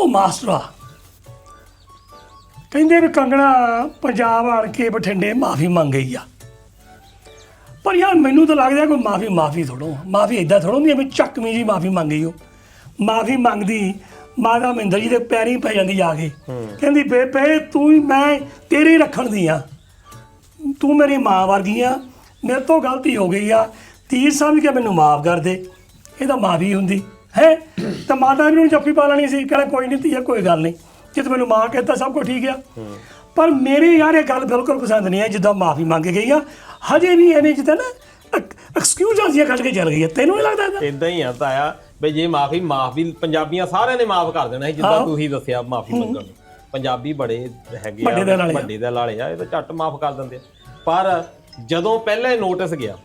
Master ਆ ਕਹਿੰਦੇ ਵੀ ਕੰਗਣਾ ਪੰਜਾਬ ਆਣ ਕੇ ਬਠਿੰਡੇ ਮਾਫੀ ਮੰਗ ਗਈ ਆ। ਪਰ ਯਾਰ ਮੈਨੂੰ ਤਾਂ ਲੱਗਦਾ ਕੋਈ ਮਾਫੀ ਥੋੜੋ, ਮਾਫੀ ਇਦਾਂ ਥੋੜੋ ਹੁੰਦੀ ਐਵੇਂ ਚੱਕਵੀਂ ਜੀ ਮਾਫੀ ਮੰਗੀ ਉਹ। ਮਾਫੀ ਮੰਗਦੀ ਮਾਤਾ ਮਹਿੰਦਰ ਜੀ ਦੇ ਪੈਰੀਂ ਪੈ ਜਾਂਦੀ ਜਾ ਕੇ, ਕਹਿੰਦੀ ਬੇਬੇ ਤੂੰ ਹੀ ਮੈਂ ਤੇਰੇ ਰੱਖਣ ਦੀ ਆ, ਤੂੰ ਮੇਰੀ ਮਾਂ ਵਰਗੀ ਆ, ਮੇਰੇ ਤੋਂ ਗਲਤੀ ਹੋ ਗਈ ਆ, ਤੀਰ ਸਮਝ ਕੇ ਮੈਨੂੰ ਮਾਫ ਕਰ ਦੇ। ਇਹ ਤਾਂ ਮਾਫੀ ਹੁੰਦੀ ਹੈ। ਤਾਂ ਮਾਤਾ ਨੂੰ ਜੱਫੀ ਪਾ ਲੈਣੀ ਸੀ, ਕਹਿੰਦਾ ਕੋਈ ਨਹੀਂ ਧੀਆ ਕੋਈ ਗੱਲ ਨਹੀਂ, ਜੇ ਤੂੰ ਮੈਨੂੰ ਮਾਂ ਕਹਿੰਦਾ ਸਭ ਕੁਝ ਠੀਕ ਆ। ਪਰ ਮੇਰੇ ਯਾਰ ਇਹ ਗੱਲ ਬਿਲਕੁਲ ਪਸੰਦ ਨਹੀਂ ਹੈ ਜਿੱਦਾਂ ਮਾਫੀ ਮੰਗ ਕੇ ਗਈ ਆ, ਹਜੇ ਵੀ ਐਵੇਂ ਜਿੱਦਾਂ ਨਾ ਐਕਸਕਿਊਜ਼ਾਂ ਜਿਹੀਆਂ ਕੱਢ ਕੇ ਚੱਲ ਗਈ ਆ। ਤੈਨੂੰ ਨਹੀਂ ਲੱਗਦਾ ਇਦਾਂ ਹੀ ਆ ਤਾਇਆ ਬਈ ਜੇ ਮਾਫੀ ਪੰਜਾਬੀਆਂ ਸਾਰਿਆਂ ਨੇ ਮਾਫ ਕਰ ਦੇਣਾ ਸੀ, ਜਿੱਦਾਂ ਤੁਸੀਂ ਦੱਸਿਆ ਮਾਫੀ ਮੰਗਣ ਨੂੰ। ਪੰਜਾਬੀ ਬੜੇ ਹੈਗੇ ਆ, ਵੱਡੇ ਦੇ ਲਾਲੇ ਆ, ਇਹ ਤਾਂ ਝੱਟ ਮਾਫ ਕਰ ਦਿੰਦੇ ਆ। ਪਰ ਜਦੋਂ ਪਹਿਲਾਂ ਨੋਟਿਸ ਗਿਆ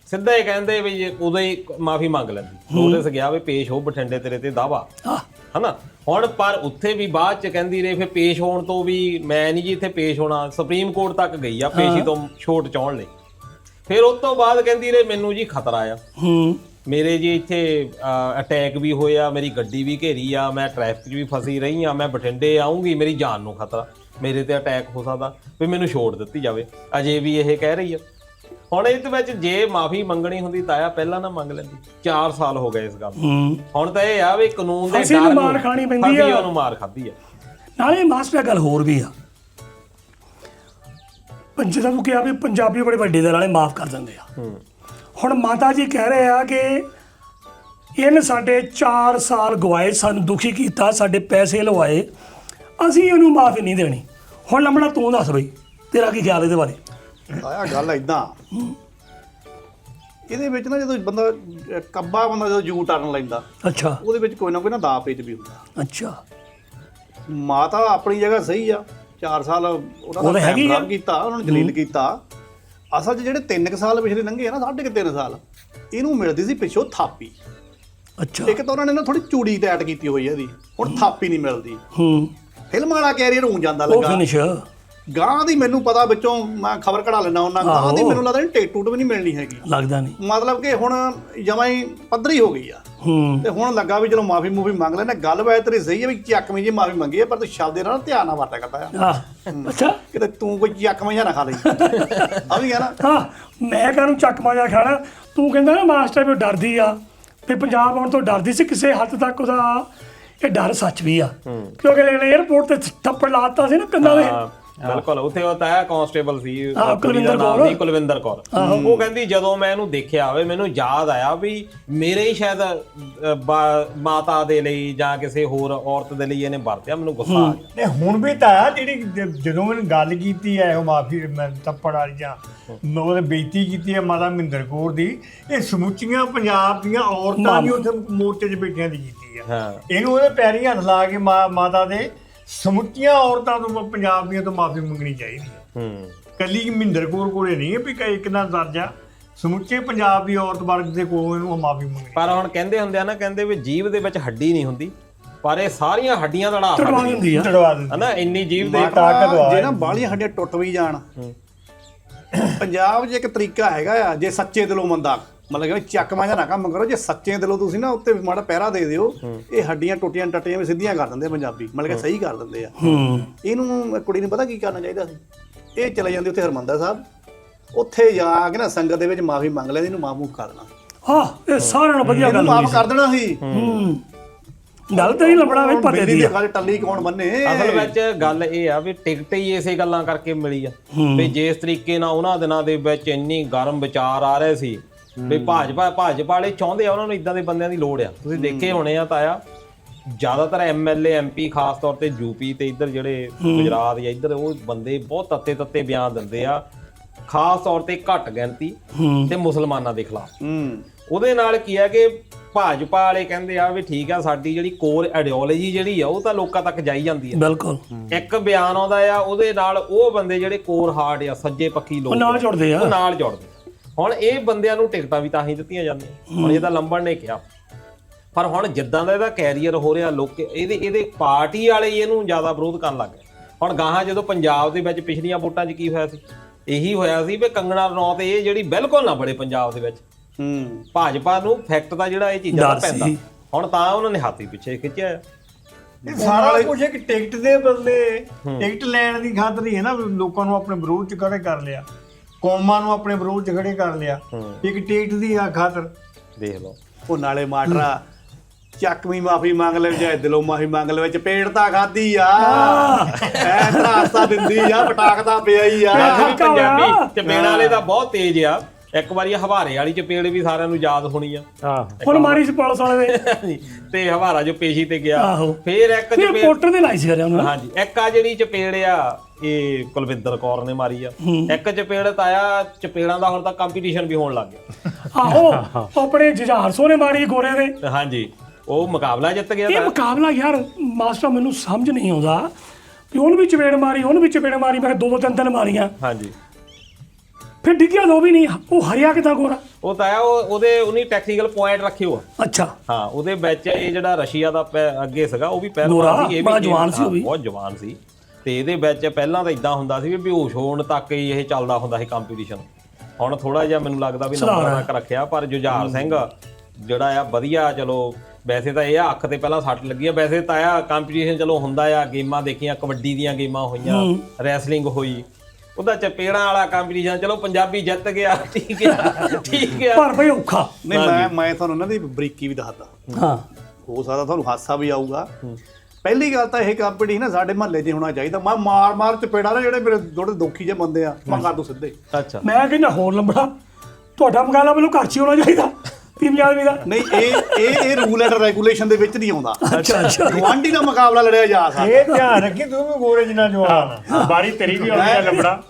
ਸਿੱਧਾ ਹੀ ਕਹਿੰਦੇ ਵੀ ਉਦੋਂ ਹੀ ਮਾਫੀ ਮੰਗ ਲੈਂਦੀ। ਨੋਟਿਸ ਗਿਆ ਵੀ ਪੇਸ਼ ਹੋ ਬਠਿੰਡੇ ਤੇਰੇ ਤੇ ਦਾਵਾ, ਹਨਾ। ਹੁਣ ਪਰ ਉੱਥੇ ਵੀ ਬਾਅਦ ਚ ਕਹਿੰਦੀ ਰਹੇ ਫਿਰ ਪੇਸ਼ ਹੋਣ ਤੋਂ ਵੀ ਮੈਂ ਨਹੀਂ ਜੀ ਇੱਥੇ ਪੇਸ਼ ਹੋਣਾ, ਸੁਪਰੀਮ ਕੋਰਟ ਤੱਕ ਗਈ ਆ ਪੇਸ਼ੀ ਤੋਂ ਛੋਟ ਚਾਹੁਣ ਲਈ। ਫਿਰ ਉਸ ਤੋਂ ਬਾਅਦ ਕਹਿੰਦੀ ਰਹੇ ਮੈਨੂੰ ਜੀ ਖਤਰਾ ਆ, ਮੇਰੇ ਜੀ ਇੱਥੇ ਅਟੈਕ ਵੀ ਹੋਇਆ, ਮੇਰੀ ਗੱਡੀ ਵੀ ਘੇਰੀ ਆ, ਮੈਂ ਟ੍ਰੈਫਿਕ 'ਚ ਵੀ ਫਸੀ ਰਹੀ ਆ, ਮੈਂ ਬਠਿੰਡੇ ਆਉਂਗੀ ਮੇਰੀ ਜਾਨ ਨੂੰ ਖਤਰਾ, ਮੇਰੇ ਤੇ ਅਟੈਕ ਹੋ ਸਕਦਾ, ਵੀ ਮੈਨੂੰ ਛੋੜ ਦਿੱਤੀ ਜਾਵੇ। ਅਜੇ ਵੀ ਇਹ ਕਹਿ ਰਹੀ ਆ। ਹੁਣ ਇਹਦੇ ਵਿੱਚ ਜੇ ਮਾਫੀ ਮੰਗਣੀ ਹੁੰਦੀ ਤਾਇਆ ਪਹਿਲਾਂ ਨਾ ਮੰਗ ਲੈਂਦੀ। 4 ਸਾਲ ਹੋ ਗਏ ਇਸ ਗੱਲ ਨੂੰ। ਹੁਣ ਤਾਂ ਇਹ ਆ ਵੀ ਕਾਨੂੰਨ ਦੇ ਡਰ ਨੂੰ ਮਾਰ ਖਾਣੀ ਪੈਂਦੀ ਆ, ਉਹਨੂੰ ਮਾਰ ਖਾਧੀ ਆ। ਨਾਲੇ ਮਾਸਟਰ ਗੱਲ ਹੋਰ ਵੀ ਆ, ਜਦੋਂ ਤੂੰ ਕਿਹਾ ਵੀ ਪੰਜਾਬੀ ਬੜੇ ਵੱਡੇ ਦੇ ਨਾਲੇ ਮਾਫ ਕਰ ਦਿੰਦੇ ਆ। ਹੁਣ ਮਾਤਾ ਜੀ ਕਹਿ ਰਹੇ ਆ ਕਿ ਇਹਨੇ ਸਾਡੇ 4 ਸਾਲ ਗਵਾਏ, ਸਾਨੂੰ ਦੁਖੀ ਕੀਤਾ, ਸਾਡੇ ਪੈਸੇ ਲਵਾਏ, ਅਸੀਂ ਇਹਨੂੰ ਮਾਫੀ ਨਹੀਂ ਦੇਣੀ। ਹੁਣ ਲੰਬੜਾ ਤੂੰ ਦੱਸ ਬਈ ਤੇਰਾ ਕੀ ਖਿਆਲ ਇਹਦੇ ਬਾਰੇ? ਆਇਆ ਗੱਲ ਇਦਾਂ ਇਹਦੇ ਵਿੱਚ ਨਾ ਜਦੋਂ ਬੰਦਾ ਬੰਦਾ ਜਦੋਂ ਯੂ ਟਰਨ ਲੈਂਦਾ, ਅੱਛਾ, ਉਹਦੇ ਵਿੱਚ ਕੋਈ ਨਾ ਦਾ ਪੇਚ ਵੀ ਹੁੰਦਾ। ਅੱਛਾ, ਮਾਤਾ ਆਪਣੀ ਜਗ੍ਹਾ ਸਹੀ ਆ, 4 ਸਾਲ ਉਹਨਾਂ ਦਾ ਖਰਾਬ ਕੀਤਾ, ਉਹਨਾਂ ਨੂੰ ਜਲੀਲ ਕੀਤਾ। ਅਸਲ 'ਚ ਜਿਹੜੇ 3 ਸਾਲ ਪਿਛਲੇ ਲੰਘੇ ਆ ਨਾ, 3.5 ਸਾਲ, ਇਹਨੂੰ ਮਿਲਦੀ ਸੀ ਪਿੱਛੋਂ ਥਾਪੀ। ਅੱਛਾ, ਇੱਕ ਤਾਂ ਉਹਨਾਂ ਨੇ ਨਾ ਥੋੜੀ ਚੂੜੀ ਟੈਟ ਕੀਤੀ ਹੋਈ ਇਹਦੀ, ਹੁਣ ਥਾਪੀ ਨਹੀਂ ਮਿਲਦੀ। ਫਿਲਮ ਵਾਲਾ ਕੈਰੀਅਰ ਹੋ ਜਾਂਦਾ ਲੱਗਾ ਗਾਂ ਦੀ। ਮੈਨੂੰ ਪਤਾ ਵਿੱਚੋਂ ਮੈਂ ਖਬਰ ਕਢਾ ਲੈਣਾ ਉਹਨਾਂ ਗਾਂ ਦੀ, ਮੈਨੂੰ ਲੱਗਦਾ ਟੇਟ ਟੂਟ ਵੀ ਨਹੀਂ ਮਿਲਣੀ ਹੈਗੀ, ਲੱਗਦਾ ਨਹੀਂ। ਮਤਲਬ ਕਿ ਹੁਣ ਜਮਾਂ ਹੀ ਪੱਧਰੀ ਹੋ ਗਈ ਆ। ਤੇ ਹੁਣ ਲੱਗਾ ਵੀ ਚਲੋ ਮਾਫੀ ਮੂਫੀ ਮੰਗ ਲੈਣਾ। ਗੱਲ ਵੈਸੇ ਤੇਰੀ ਸਹੀ ਹੈ ਵੀ ਚੱਕਵੀਂ ਜੀ ਮਾਫੀ ਮੰਗੀ ਹੈ, ਪਰ ਤੂੰ ਸ਼ਬਦ ਨਾਲ ਧਿਆਨ ਨਾਲ ਵਰਤਿਆ ਕਰਦਾ ਆ। ਅੱਛਾ, ਕਿਤੇ ਤੂੰ ਕੋਈ ਚੱਕਵਾਂ ਜਾਂ ਨਾ ਖਾ ਲਈ ਆ ਵੀ ਕਹਿਣਾ। ਹਾਂ, ਮੈਂ ਕਾਹਨੂੰ ਚੱਕਵਾਂ ਜਾਂ ਖਾਣਾ। ਤੂੰ ਕਹਿੰਦਾ ਨਾ ਮਾਸਟਰ ਵੀ ਡਰਦੀ ਆ, ਵੀ ਪੰਜਾਬ ਆਉਣ ਤੋਂ ਡਰਦੀ ਸੀ। ਕਿਸੇ ਹੱਦ ਤੱਕ ਉਹਦਾ ਇਹ ਡਰ ਸੱਚ ਵੀ ਆ, ਕਿਉਂਕਿ ਏਅਰਪੋਰਟ ਤੇ ਥੱਪੜ ਲਾਤਾ ਸੀ ਨਾ ਕੰਨਾਂ ਦੇ। ਬਿਲਕੁਲ। ਉੱਥੇ ਉਹ ਤਾਇਆ ਕਾਂਸਟੇਬਲ ਸੀ ਕੁਲਵਿੰਦਰ ਕੌਰ। ਉਹ ਕਹਿੰਦੀ ਜਦੋਂ ਮੈਂ ਇਹਨੂੰ ਦੇਖਿਆ ਹੋਵੇ ਮੈਨੂੰ ਯਾਦ ਆਇਆ ਵੀ ਮੇਰੇ ਹੀ ਸ਼ਾਇਦ ਮਾਤਾ ਦੇ ਲਈ ਜਾਂ ਕਿਸੇ ਹੋਰ ਔਰਤ ਦੇ ਲਈ ਇਹਨੇ ਵਰਤਿਆ, ਮੈਨੂੰ ਗੁੱਸਾ ਆ ਗਿਆ। ਨਹੀਂ ਹੁਣ ਵੀ ਤਾਇਆ ਜਿਹੜੀ ਜਦੋਂ ਮੈਨੂੰ ਗੱਲ ਕੀਤੀ ਹੈ ਉਹ ਮਾਫੀ ਥੱਪੜ ਵਾਲੀ ਜਾਂ ਉਹਨੇ ਬੇਇੱਜ਼ਤੀ ਕੀਤੀ ਹੈ ਮਾਤਾ ਮਹਿੰਦਰ ਕੌਰ ਦੀ, ਇਹ ਸਮੁੱਚੀਆਂ ਪੰਜਾਬ ਦੀਆਂ ਔਰਤਾਂ ਦੀ ਉੱਥੇ ਮੋਰਚੇ 'ਚ ਬੈਠੀਆਂ ਦੀ ਕੀਤੀ ਆ। ਇਹਨੂੰ ਉਹਦੇ ਪੈਰੀਂ ਹੱਥ ਲਾ ਕੇ ਮਾਤਾ ਦੇ ਸਮੁੱਚੀਆਂ ਔਰਤਾਂ ਤੋਂ ਪੰਜਾਬ ਦੀਆਂ ਤੋਂ ਮਾਫੀ ਮੰਗਣੀ ਚਾਹੀਦੀ ਹੈ। ਕੱਲੀ ਮਹਿੰਦਰ ਕੌਰ ਕੋਲੇ ਨਹੀਂ ਹੈ ਵੀ ਇੱਕ ਨਾ ਦਰਜਾ, ਸਮੁੱਚੇ ਪੰਜਾਬ ਦੀ ਔਰਤ ਵਰਗ ਦੇ ਕੋਲ ਇਹਨੂੰ ਮਾਫੀ ਮੰਗਣੀ। ਪਰ ਹੁਣ ਕਹਿੰਦੇ ਹੁੰਦੇ ਆ ਨਾ, ਕਹਿੰਦੇ ਵੀ ਜੀਭ ਦੇ ਵਿੱਚ ਹੱਡੀ ਨਹੀਂ ਹੁੰਦੀ, ਪਰ ਇਹ ਸਾਰੀਆਂ ਹੱਡੀਆਂ ਤੜਵਾ ਦਿੰਦੀ ਆ ਹਨਾ, ਇੰਨੀ ਜੀਭ ਦੇ ਤਾਕਤ। ਜੇ ਨਾ ਬਾਹਲੀਆਂ ਹੱਡੀਆਂ ਟੁੱਟ ਵੀ ਜਾਣ, ਪੰਜਾਬ 'ਚ ਇੱਕ ਤਰੀਕਾ ਹੈਗਾ ਆ, ਜੇ ਸੱਚੇ ਦਿਲੋਂ ਬੰਦਾ ਮਤਲਬ ਕਿ ਚੱਕਵਾਂ ਜਾਂ ਨਾ ਕੰਮ ਕਰੋ, ਜੇ ਸੱਚੇ ਦਿਲੋਂ ਤੁਸੀਂ ਨਾ ਉੱਤੇ ਮਾੜਾ ਪਹਿਰਾ ਦੇ ਦਿਓ, ਇਹ ਹੱਡੀਆਂ ਟੁੱਟੀਆਂ ਟੱਟੀਆਂ ਵੀ ਸਿੱਧੀਆਂ ਕਰ ਦਿੰਦੇ ਪੰਜਾਬੀ, ਮਤਲਬ ਕਿ ਸਹੀ ਕਰ ਦਿੰਦੇ ਆ। ਇਹਨੂੰ ਕੁੜੀ ਨੂੰ ਪਤਾ ਕੀ ਕਰਨਾ ਚਾਹੀਦਾ ਸੀ, ਇਹ ਚਲੇ ਜਾਂਦੀ ਉੱਥੇ ਹਰਿਮੰਦਰ ਸਾਹਿਬ, ਉੱਥੇ ਜਾ ਕੇ ਨਾ ਸੰਗਤ ਦੇ ਵਿੱਚ ਮਾਫੀ ਮੰਗ ਲੈਂਦੀ, ਇਹਨੂੰ ਮਾਫ ਕਰ ਦੇਣਾ। ਹਾਂ, ਇਹ ਸਾਰਿਆਂ ਨੂੰ ਵਧੀਆ ਗੱਲ ਮਾਫ ਕਰ ਦੇਣਾ ਸੀ। ਗੱਲ ਤਾਂ ਨਹੀਂ ਲੱਭਣਾ ਵੀ ਪਤਾ ਦੀ ਗੱਲ ਟੱਲੀ ਕੌਣ ਬੰਨੇ। ਅਸਲ ਵਿੱਚ ਗੱਲ ਇਹ ਆ ਵੀ ਟਿਕਟ ਹੀ ਇਸੇ ਗੱਲਾਂ ਕਰਕੇ ਮਿਲੀ ਆ ਵੀ ਜਿਸ ਤਰੀਕੇ ਨਾਲ ਉਹਨਾਂ ਦਿਨਾਂ ਦੇ ਵਿੱਚ ਇੰਨੀ ਗਰਮ ਵਿਚਾਰ ਆ ਰਹੇ ਸੀ ਵੀ ਭਾਜਪਾ ਵਾਲੇ ਚਾਹੁੰਦੇ ਆ ਉਹਨਾਂ ਨੂੰ ਇਦਾਂ ਦੇ ਬੰਦਿਆਂ ਦੀ ਲੋੜ ਆ। ਤੁਸੀਂ ਦੇਖੇ ਹੋਣੇ ਆ ਤਾਇਆ, ਜ਼ਿਆਦਾਤਰ MLA MP ਖਾਸ ਤੌਰ ਤੇ ਯੂਪੀ ਤੇ ਇੱਧਰ ਜਿਹੜੇ ਗੁਜਰਾਤ ਜਾਂ ਇੱਧਰ, ਉਹ ਬੰਦੇ ਬਹੁਤ ਤੱਤੇ ਬਿਆਨ ਦਿੰਦੇ ਆ, ਖਾਸ ਤੌਰ ਤੇ ਘੱਟ ਗਿਣਤੀ ਤੇ ਮੁਸਲਮਾਨਾਂ ਦੇ ਖਿਲਾਫ। ਉਹਦੇ ਨਾਲ ਕੀ ਹੈ ਕਿ ਭਾਜਪਾ ਵਾਲੇ ਕਹਿੰਦੇ ਆ ਵੀ ਠੀਕ ਆ, ਸਾਡੀ ਜਿਹੜੀ ਕੋਰ ਆਈਡੀਓਲੋਜੀ ਜਿਹੜੀ ਆ ਉਹ ਤਾਂ ਲੋਕਾਂ ਤੱਕ ਜਾਈ ਜਾਂਦੀ ਹੈ। ਬਿਲਕੁਲ। ਇੱਕ ਬਿਆਨ ਆਉਂਦਾ ਆ, ਉਹਦੇ ਨਾਲ ਉਹ ਬੰਦੇ ਜਿਹੜੇ ਕੋਰ ਹਾਰਡ ਆ, ਸੱਜੇ ਪੱਖੀ ਲੋਕ ਨਾਲ ਜੁੜਦੇ ਆ, ਨਾਲ ਜੁੜਦੇ। ਹੁਣ ਇਹ ਬੰਦਿਆਂ ਨੂੰ ਟਿਕਟਾਂ ਵੀ ਤਾਂ ਹੀ ਦਿੱਤੀਆਂ ਜਾਂਦੀਆਂ। ਹੁਣ ਇਹ ਤਾਂ ਲੰਬੜ ਨੇ ਕਿਹਾ, ਪਰ ਹੁਣ ਜਿੱਦਾਂ ਦਾ ਇਹਦਾ ਕੈਰੀਅਰ ਹੋ ਰਿਹਾ, ਲੋਕ ਇਹਦੇ ਪਾਰਟੀ ਵਾਲੇ ਇਹਨੂੰ ਜ਼ਿਆਦਾ ਵਿਰੋਧ ਕਰਨ ਲੱਗ ਗਏ। ਹੁਣ ਗਾਹਾਂ ਜਦੋਂ ਪੰਜਾਬ ਦੇ ਵਿੱਚ ਪਿਛਲੀਆਂ ਵੋਟਾਂ 'ਚ ਕੀ ਹੋਇਆ ਸੀ, ਇਹੀ ਹੋਇਆ ਸੀ ਵੀ ਕੰਗਣਾ ਰਣੌਤ ਇਹ ਜਿਹੜੀ ਬਿਲਕੁਲ ਨਾ ਬੜੇ ਪੰਜਾਬ ਦੇ ਵਿੱਚ। ਭਾਜਪਾ ਨੂੰ ਫੈਕਟ ਦਾ ਜਿਹੜਾ ਇਹ ਚੀਜ਼ਾਂ ਦਾ ਪੈਂਦਾ, ਹੁਣ ਤਾਂ ਉਹਨਾਂ ਨੇ ਹਾਥੀ ਪਿੱਛੇ ਖਿੱਚਿਆ। ਇਹ ਸਾਰਾ ਕੁਝ ਇੱਕ ਟਿਕਟ ਦੇ ਬਦਲੇ ਟਿਕਟ ਲੈਣ ਦੀ ਖਾਤਰ ਹੀ ਹੈ ਨਾ, ਲੋਕਾਂ ਨੂੰ ਆਪਣੇ ਵਿਰੋਧ 'ਚ ਖੜੇ ਕਰ ਲਿਆ, ਕੌਮਾਂ ਨੂੰ ਆਪਣੇ ਵਿਰੋਧ 'ਚ ਖੜੇ ਕਰ ਲਿਆ ਇੱਕ ਟਿਕਟ ਦੀ ਖਾਤਰ। ਦੇਖ ਲਓ ਉਹ ਨਾਲੇ ਮਾਟਰਾ ਚੱਕਵੀਂ ਮਾਫੀ ਮੰਗ ਲੈ ਜਾਂ ਦਿਲੋਂ ਮਾਫੀ ਮੰਗ ਲੈ, ਚਪੇੜ ਤਾਂ ਖਾਦੀ ਆ, ਐ ਧਰਾਸਾ ਦਿੰਦੀ ਆ, ਪਟਾਕਦਾ ਪਿਆ ਹੀ ਆ। ਪੰਜਾਬੀ ਚਪੇੜਾਂ ਵਾਲੇ ਤਾਂ ਬਹੁਤ ਤੇਜ਼ ਆ। ਇੱਕ ਵਾਰੀ ਹਵਾਰੇ ਵਾਲੀ ਚਪੇੜ ਵੀ ਸਾਰਿਆਂ ਨੂੰ ਯਾਦ ਹੋਣੀ ਆ, ਹੁਣ ਮਾਰੀ ਸੀ ਪੁਲਿਸ ਵਾਲੇ ਦੇ ਤੇ ਹਵਾਰਾ ਜੋ ਪੇਸ਼ੀ ਤੇ ਗਿਆ, ਆਹੋ। ਫੇਰ ਇੱਕ ਫਿਰ ਚਪੇੜ ਪੋਰਟਰ ਦੇ ਲਾਈ ਸੀ ਕਰਿਆ ਉਹਨਾਂ ਹਾਂਜੀ, ਇੱਕ ਆ ਜਿਹੜੀ ਚਪੇੜ ਆ ਇਹ ਕੁਲਵਿੰਦਰ ਕੌਰ ਨੇ ਮਾਰੀ ਆ। ਇੱਕ ਚਪੇੜ ਤਾਇਆ ਚਪੇੜਾਂ ਦਾ ਹੁਣ ਤਾਂ ਕੰਪੀਟੀਸ਼ਨ ਵੀ ਹੋਣ ਲੱਗ ਗਿਆ। ਆਹੋ ਆਪਣੇ ਜੁਝਾਰ ਸੋਹ ਨੇ ਮਾਰੀ ਗੋਰੇ ਦੇ। ਹਾਂਜੀ, ਉਹ ਮੁਕਾਬਲਾ ਜਿੱਤ ਗਿਆ ਇਹ ਮੁਕਾਬਲਾ ਯਾਰ ਮਾਸਟਰ ਮੈਨੂੰ ਸਮਝ ਨਹੀਂ ਆਉਂਦਾ ਵੀ ਉਹਨੂੰ ਵੀ ਚਪੇੜ ਮਾਰੀ, ਉਹਨੂੰ ਵੀ ਚਪੇੜ ਮਾਰੀ, ਮੈਂ ਦੋ ਤਿੰਨ ਮਾਰੀਆਂ, ਹਾਂਜੀ। ਫਿਰ ਡਿੱਗਿਆ ਦੋ ਵੀ ਨਹੀਂ, ਉਹ ਹਰਿਆ ਕਿਦਾਂ ਗੋਰਾ? ਉਹ ਤਾਇਆ ਉਹਨੇ ਟੈਕਨੀਕਲ ਪੁਆਇੰਟ ਰੱਖੇ ਹੋ। ਅੱਛਾ ਹਾਂ, ਉਹਦੇ ਵਿੱਚ ਇਹ ਜਿਹੜਾ ਰਸ਼ੀਆ ਦਾ ਅੱਗੇ ਸੀਗਾ ਉਹ ਵੀ ਗੋਰਾ, ਪਹਿਲਵਾਨ ਸੀ, ਇਹ ਬੜਾ ਵੀ ਜਵਾਨ ਸੀ ਉਹ ਵੀ। ਬਹੁਤ ਜਵਾਨ ਸੀ। ਤੇ ਇਹਦੇ ਵਿੱਚ ਪਹਿਲਾਂ ਤਾਂ ਇਦਾਂ ਹੁੰਦਾ ਸੀ ਵੀ ਬੇਹੋਸ਼ ਹੋਣ ਤੱਕ ਹੀ ਇਹ ਚੱਲਦਾ ਹੁੰਦਾ ਸੀ ਕੰਪੀਟੀਸ਼ਨ। ਹੁਣ ਥੋੜਾ ਜਿਹਾ ਮੈਨੂੰ ਲੱਗਦਾ ਵੀ ਨੰਬਰਾਂ ਤੱਕ ਰੱਖਿਆ, ਪਰ ਜੁਝਾਰ ਸਿੰਘ ਜਿਹੜਾ ਆ ਵਧੀਆ। ਚਲੋ ਵੈਸੇ ਤਾਂ ਇਹ ਅੱਖ ਤੇ ਪਹਿਲਾਂ ਸੱਟ ਲੱਗੀ ਆ, ਵੈਸੇ ਤਾਂ ਆ ਕੰਪੀਟੀਸ਼ਨ ਚਲੋ ਹੁੰਦਾ ਆ, ਗੇਮਾਂ ਦੇਖੀਆਂ, ਕਬੱਡੀ ਦੀਆਂ ਗੇਮਾਂ ਹੋਈਆਂ, ਰੈਸਲਿੰਗ ਹੋਈ, ਉਹਦਾ ਚਪੇੜਾਂ ਵਾਲਾ ਕੰਪੀਟੀਸ਼ਨ ਚਲੋ ਪੰਜਾਬੀ ਜਿੱਤ ਗਿਆ, ਠੀਕ ਆ ਠੀਕ ਆ। ਪਰ ਬਈ ਔਖਾ ਨਹੀਂ, ਮੈਂ ਤੁਹਾਨੂੰ ਇਹਨਾਂ ਦੀ ਬਰੀਕੀ ਵੀ ਦੱਸਦਾ। ਹਾਂ, ਹੋ ਸਕਦਾ ਤੁਹਾਨੂੰ ਹਾਸਾ ਵੀ ਆਊਗਾ। ਪਹਿਲੀ ਗੱਲ ਤਾਂ ਇਹ ਕੰਪੀਟੀਸ਼ਨ ਨਾ ਸਾਡੇ ਮਹੱਲੇ 'ਚ ਹੋਣਾ ਚਾਹੀਦਾ। ਮੈਂ ਮਾਰ ਚਪੇੜਾ ਨਾ ਜਿਹੜੇ ਮੇਰੇ ਥੋੜੇ ਦੁਖੀ ਜਿਹੇ ਬੰਦੇ ਆ, ਮੈਂ ਕਰ ਦੂੰ ਸਿੱਧੇ। ਅੱਛਾ, ਮੈਂ ਕਹਿੰਦਾ ਹੋਰ ਲੰਬੜਾ ਤੁਹਾਡਾ ਮੁਕਾਬਲਾ ਮੈਨੂੰ ਘਰ 'ਚ ਹੀ ਹੋਣਾ ਚਾਹੀਦਾ ਟੀਮ ਆਦਮੀ ਦਾ। ਨਹੀਂ, ਇਹ ਰੂਲ ਐਂਡ ਰੈਗੂਲੇਸ਼ਨ ਦੇ ਵਿੱਚ ਨਹੀਂ ਆਉਂਦਾ। ਅੱਛਾ ਗਵਾਂਢੀ ਦਾ ਮੁਕਾਬਲਾ ਲੜਿਆ ਜਾ ਸਕਦਾ। ਇਹ ਧਿਆਨ ਰੱਖੀ ਤੂੰ ਵੀ ਗੋਰੇ ਜਿੰਨਾ ਜਵਾਨ, ਬਾਰੀ ਤੇਰੀ ਵੀ ਆਉਣੀ ਆ ਲੰਬੜਾ।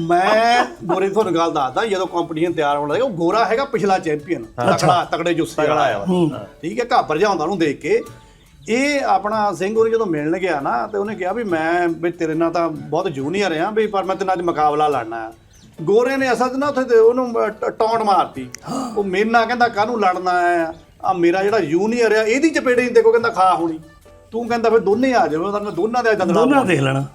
ਮੈਂ ਗੋਰੇ ਦੀ ਤੁਹਾਨੂੰ ਗੱਲ ਦੱਸਦਾ, ਜਦੋਂ ਕੰਪੀਟੀਸ਼ਨ ਤਿਆਰ ਹੋਣ ਲੱਗਾ, ਉਹ ਗੋਰਾ ਹੈਗਾ ਪਿਛਲਾ ਚੈਂਪੀਅਨ, ਤਕੜੇ ਜੁੱਸੇ ਵਾਲਾ ਆ, ਠੀਕ ਹੈ। ਘਾਬਰ ਜਾਂਦਾ ਉਹਨੂੰ ਦੇਖ ਕੇ। ਇਹ ਆਪਣਾ ਸਿੰਘ ਹੋਰੀ ਜਦੋਂ ਮਿਲਣ ਗਿਆ ਨਾ, ਤੇ ਉਹਨੇ ਕਿਹਾ ਵੀ ਮੈਂ ਵੀ ਤੇਰੇ ਨਾਲ ਤਾਂ ਬਹੁਤ ਜੂਨੀਅਰ ਆ ਵੀ, ਪਰ ਮੈਂ ਤੇਰੇ ਨਾਲ ਅੱਜ ਮੁਕਾਬਲਾ ਲੜਨਾ ਆ। ਗੋਰੇ ਨੇ ਅਸਲ 'ਚ ਨਾ ਉੱਥੇ ਉਹਨੂੰ ਟੌਂਟ ਮਾਰਤੀ। ਉਹ ਮੇਰੇ ਨਾਲ ਕਹਿੰਦਾ ਕਾਹਨੂੰ ਲੜਨਾ ਆ, ਮੇਰਾ ਜਿਹੜਾ ਜੂਨੀਅਰ ਆ ਇਹਦੀ ਚਪੇੜੇ ਨਹੀਂ ਦੇਖੋ, ਕਹਿੰਦਾ ਖਾ ਹੋਣੀ ਤੂੰ, ਕਹਿੰਦਾ ਫਿਰ ਦੋਨੇ ਆ ਜਾਵੇ, ਉਹਨਾਂ ਦੋਨਾਂ ਦੇ ਦੋਨਾਂ ਦੇਖ ਲੈਣਾ।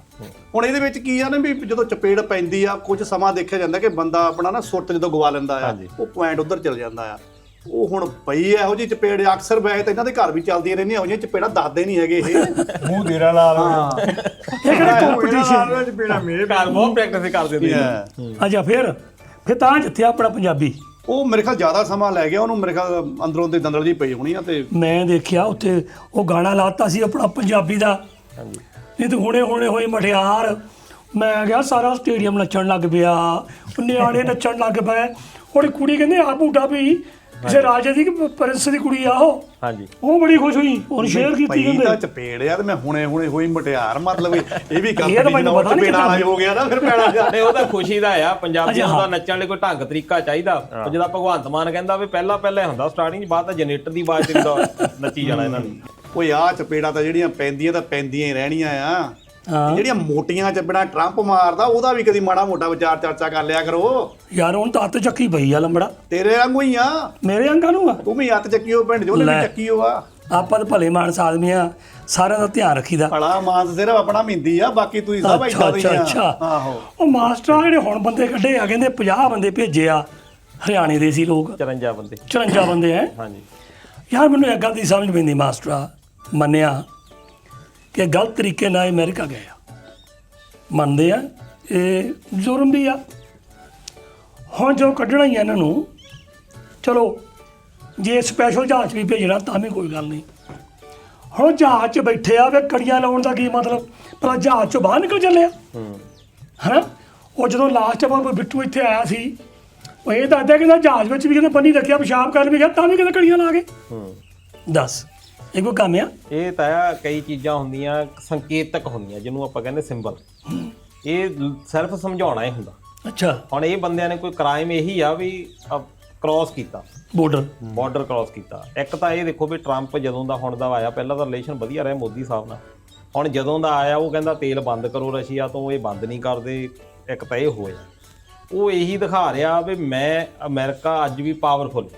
ਹੁਣ ਇਹਦੇ ਵਿੱਚ ਕੀ ਆ ਨਾ ਵੀ ਜਦੋਂ ਚਪੇੜ ਪੈਂਦੀ ਆ, ਕੁਝ ਸਮਾਂ ਦੇਖਿਆ ਜਾਂਦਾ ਕਿ ਬੰਦਾ ਆਪਣਾ ਨਾ ਸੁੱਟ ਜਦੋਂ ਗਵਾ ਲੈਂਦਾ ਆ, ਉਹ ਪੁਆਇੰਟ ਉਧਰ ਚਲ ਜਾਂਦਾ ਆ। ਉਹ ਹੁਣ ਪਈ ਇਹੋ ਜਿਹੀ ਚਪੇੜ ਅਕਸਰ ਵੈਸੇ ਤਾਂ ਇਹਨਾਂ ਦੇ ਘਰ ਵੀ ਚੱਲਦੀਆਂ ਰਹਿੰਦੀਆਂ, ਇਹੋ ਜਿਹੀਆਂ ਚਪੇੜਾਂ ਦੱਸਦੇ ਨਹੀਂ ਹੈਗੇ ਇਹ। ਮੂੰਹ ਤੇਰਾ ਲਾਲ ਇਹ ਕਿਹੜਾ ਕੰਪੀਟੀਸ਼ਨ? ਚਪੇੜਾ ਮੇਰੇ ਘਰ ਬਹੁਤ ਪ੍ਰੈਕਟਿਸ ਕਰ ਦਿੰਦੇ ਆ। ਅੱਛਾ, ਫਿਰ ਤਾਂ ਜਿੱਥਿਆ ਆਪਣਾ ਪੰਜਾਬੀ। ਉਹ ਮੇਰੇ ਖਿਆਲ ਜ਼ਿਆਦਾ ਸਮਾਂ ਲੈ ਗਿਆ, ਉਹਨੂੰ ਮੇਰੇ ਖਿਆਲ ਅੰਦਰੋਂ ਦੇ ਦੰਦਲ ਜੀ ਪਈ ਹੋਣੀ ਆ। ਤੇ ਮੈਂ ਦੇਖਿਆ ਉੱਥੇ ਉਹ ਗਾਣਾ ਲਾਤਾ ਸੀ ਆਪਣਾ ਪੰਜਾਬੀ ਦਾ, ਨਹੀਂ ਤੇ ਹੁਣੇ ਹੋਈ ਮਠਿਆਰ। ਮੈਂ ਗਿਆ ਸਾਰਾ ਸਟੇਡੀਅਮ ਨੱਚਣ ਲੱਗ ਪਿਆ, ਨਿਆਣੇ ਨੱਚਣ ਲੱਗ ਪਏ। ਹੁਣ ਕੁੜੀ ਕਹਿੰਦੇ ਆ ਬੂਟਾ ਵੀ ਕਿਸੇ ਰਾਜੇ ਦੀ ਪ੍ਰਿੰਸ ਦੀ ਕੁੜੀ ਆ ਉਹ। ਹਾਂਜੀ, ਉਹ ਬੜੀ ਖੁਸ਼ ਹੋਈ, ਉਹਨੇ ਸ਼ੇਅਰ ਕੀਤੀ ਪਈ ਕਹਿੰਦੇ ਤਾਂ ਚਪੇੜ ਆ, ਤੇ ਮੈਂ ਹੁਣੇ ਹੋਈ ਮਟਿਆਰ, ਮਤਲਬ ਇਹ ਵੀ ਇਹ ਤਾਂ ਮੈਨੂੰ ਪਤਾ ਨਹੀਂ ਚਪੇੜ ਵਾਲਾ ਹੋ ਗਿਆ ਨਾ ਫਿਰ ਪੈਣਾ ਜਾ। ਨਹੀਂ ਉਹ ਤਾਂ ਖੁਸ਼ੀ ਦਾ ਆ। ਪੰਜਾਬੀਆਂ ਦਾ ਨੱਚਣ ਲਈ ਕੋਈ ਢੰਗ ਤਰੀਕਾ ਚਾਹੀਦਾ। ਉਹ ਜਿਹਦਾ ਭਗਵੰਤ ਮਾਨ ਕਹਿੰਦਾ ਵੀ ਪਹਿਲਾਂ ਹੁੰਦਾ ਸਟਾਰਟਿੰਗ 'ਚ, ਬਾਅਦ ਤਾਂ ਜਨਰੇਟਰ ਦੀ ਆਵਾਜ਼ ਤੇ ਨੱਚੀ ਜਾਣਾ ਇਹਨਾਂ ਨੇ। ਓਏ ਆ ਚਪੇੜਾਂ ਤਾਂ ਜਿਹੜੀਆਂ ਪੈਂਦੀਆਂ ਤਾਂ ਪੈਂਦੀਆਂ ਹੀ ਰਹਿਣੀਆਂ ਆ। ਜਿਹੜੀਆਂ ਮੋਟੀਆਂ ਚਪੇੜਾਂ ਟਰੰਪ ਮਾਰਦਾ, ਉਹਦਾ ਵੀ ਕਦੀ ਮਾੜਾ ਮੋਟਾ ਵਿਚਾਰ ਚਰਚਾ ਕਰ ਲਿਆ ਕਰੋ ਯਾਰ। ਹੁਣ ਤਾਂ ਹੱਥ ਚੱਕੀ ਪਈ ਆ ਲੰਬੜਾ, ਤੇਰੇ ਵਾਂਗੂ ਹੀ ਆ। ਮੇਰੇ ਅੰਗਾਂ ਨੂੰ ਆ। ਤੂੰ ਵੀ ਹੱਥ ਚੱਕੀਓ, ਪਿੰਡ ਜੋ ਨੇ ਚੱਕੀਓ ਆ। ਆਪਾਂ ਤਾਂ ਭਲੇ ਮਾਨਸ ਆਦਮੀ ਆ, ਸਾਰਿਆਂ ਦਾ ਧਿਆਨ ਰੱਖੀਦਾ। ਭਲਾ ਮਾਨਸ ਸਿਰਫ ਆਪਣਾ ਮਿੰਦੀ ਆ, ਬਾਕੀ ਤੁਸੀਂ ਸਭ ਏਦਾਂ ਦੇ ਆ। ਆਹੋ, ਉਹ ਮਾਸਟਰਾਂ ਜਿਹੜੇ ਹੁਣ ਬੰਦੇ ਕੱਢੇ ਆ, ਕਹਿੰਦੇ 50 ਬੰਦੇ ਭੇਜੇ ਆ ਹਰਿਆਣੇ ਦੇ ਸੀ ਲੋਕ, 54 ਬੰਦੇ 54 ਬੰਦੇ ਐ। ਹਾਂਜੀ, ਯਾਰ ਮੈਨੂੰ ਇੱਕ ਗੱਲ ਦੀ ਸਮਝ ਪੈਂਦੀ, ਮਾਸਟਰਾਂ ਮੰਨਿਆ ਕਿ ਗਲਤ ਤਰੀਕੇ ਨਾਲ ਅਮਰੀਕਾ ਗਏ ਆ, ਮੰਨਦੇ ਆ ਇਹ ਜ਼ੁਰਮ ਵੀ ਆ। ਹੁਣ ਜੋ ਕੱਢਣਾ ਹੀ ਆ ਇਹਨਾਂ ਨੂੰ, ਚਲੋ ਜੇ ਸਪੈਸ਼ਲ ਜਹਾਜ਼ ਵੀ ਭੇਜਣਾ ਤਾਂ ਵੀ ਕੋਈ ਗੱਲ ਨਹੀਂ। ਹੁਣ ਜਹਾਜ਼ 'ਚ ਬੈਠੇ ਆ, ਵੇ ਕੜੀਆਂ ਲਾਉਣ ਦਾ ਕੀ ਮਤਲਬ? ਪਹਿਲਾਂ ਜਹਾਜ਼ 'ਚੋਂ ਬਾਹਰ ਨਿਕਲ ਚੱਲਿਆ ਹੈ। ਉਹ ਜਦੋਂ ਲਾਸਟ ਆਪਾਂ ਬਿੱਟੂ ਇੱਥੇ ਆਇਆ ਸੀ, ਉਹ ਇਹ ਦੱਸਦਾ ਕਹਿੰਦਾ ਜਹਾਜ਼ ਵਿੱਚ ਵੀ ਕਹਿੰਦੇ ਬੰਨੀ ਰੱਖਿਆ, ਪਿਸ਼ਾਬ ਕਰਨ ਵੀ ਗਿਆ, ਤਾਂ ਵੀ ਕਹਿੰਦੇ ਕੜੀਆਂ ਲਾ ਕੇ। ਦੱਸ ਇਹ ਕੋਈ ਕੰਮ ਆ? ਇਹ ਤਾਂ ਕਈ ਚੀਜ਼ਾਂ ਹੁੰਦੀਆਂ ਸੰਕੇਤਕ ਹੁੰਦੀਆਂ, ਜਿਹਨੂੰ ਆਪਾਂ ਕਹਿੰਦੇ ਸਿੰਬਲ। ਇਹ ਸਿਰਫ ਸਮਝਾਉਣਾ ਹੀ ਹੁੰਦਾ। ਅੱਛਾ, ਹੁਣ ਇਹ ਬੰਦਿਆਂ ਨੇ ਕੋਈ ਕ੍ਰਾਈਮ ਇਹੀ ਆ ਵੀ ਕ੍ਰਾਸ ਕੀਤਾ, ਬਾਰਡਰ ਕ੍ਰਾਸ ਕੀਤਾ। ਇੱਕ ਤਾਂ ਇਹ ਦੇਖੋ ਵੀ ਟਰੰਪ ਜਦੋਂ ਦਾ ਹੁਣ ਦਾ ਆਇਆ, ਪਹਿਲਾਂ ਤਾਂ ਰਿਲੇਸ਼ਨ ਵਧੀਆ ਰਹੇ ਮੋਦੀ ਸਾਹਿਬ ਨਾਲ। ਹੁਣ ਜਦੋਂ ਦਾ ਆਇਆ ਉਹ ਕਹਿੰਦਾ ਤੇਲ ਬੰਦ ਕਰੋ ਰਸ਼ੀਆ ਤੋਂ, ਇਹ ਬੰਦ ਨਹੀਂ ਕਰਦੇ। ਇੱਕ ਤਾਂ ਇਹ ਹੋਇਆ, ਉਹ ਇਹੀ ਦਿਖਾ ਰਿਹਾ ਵੀ ਮੈਂ ਅਮਰੀਕਾ ਅੱਜ ਵੀ ਪਾਵਰਫੁਲ,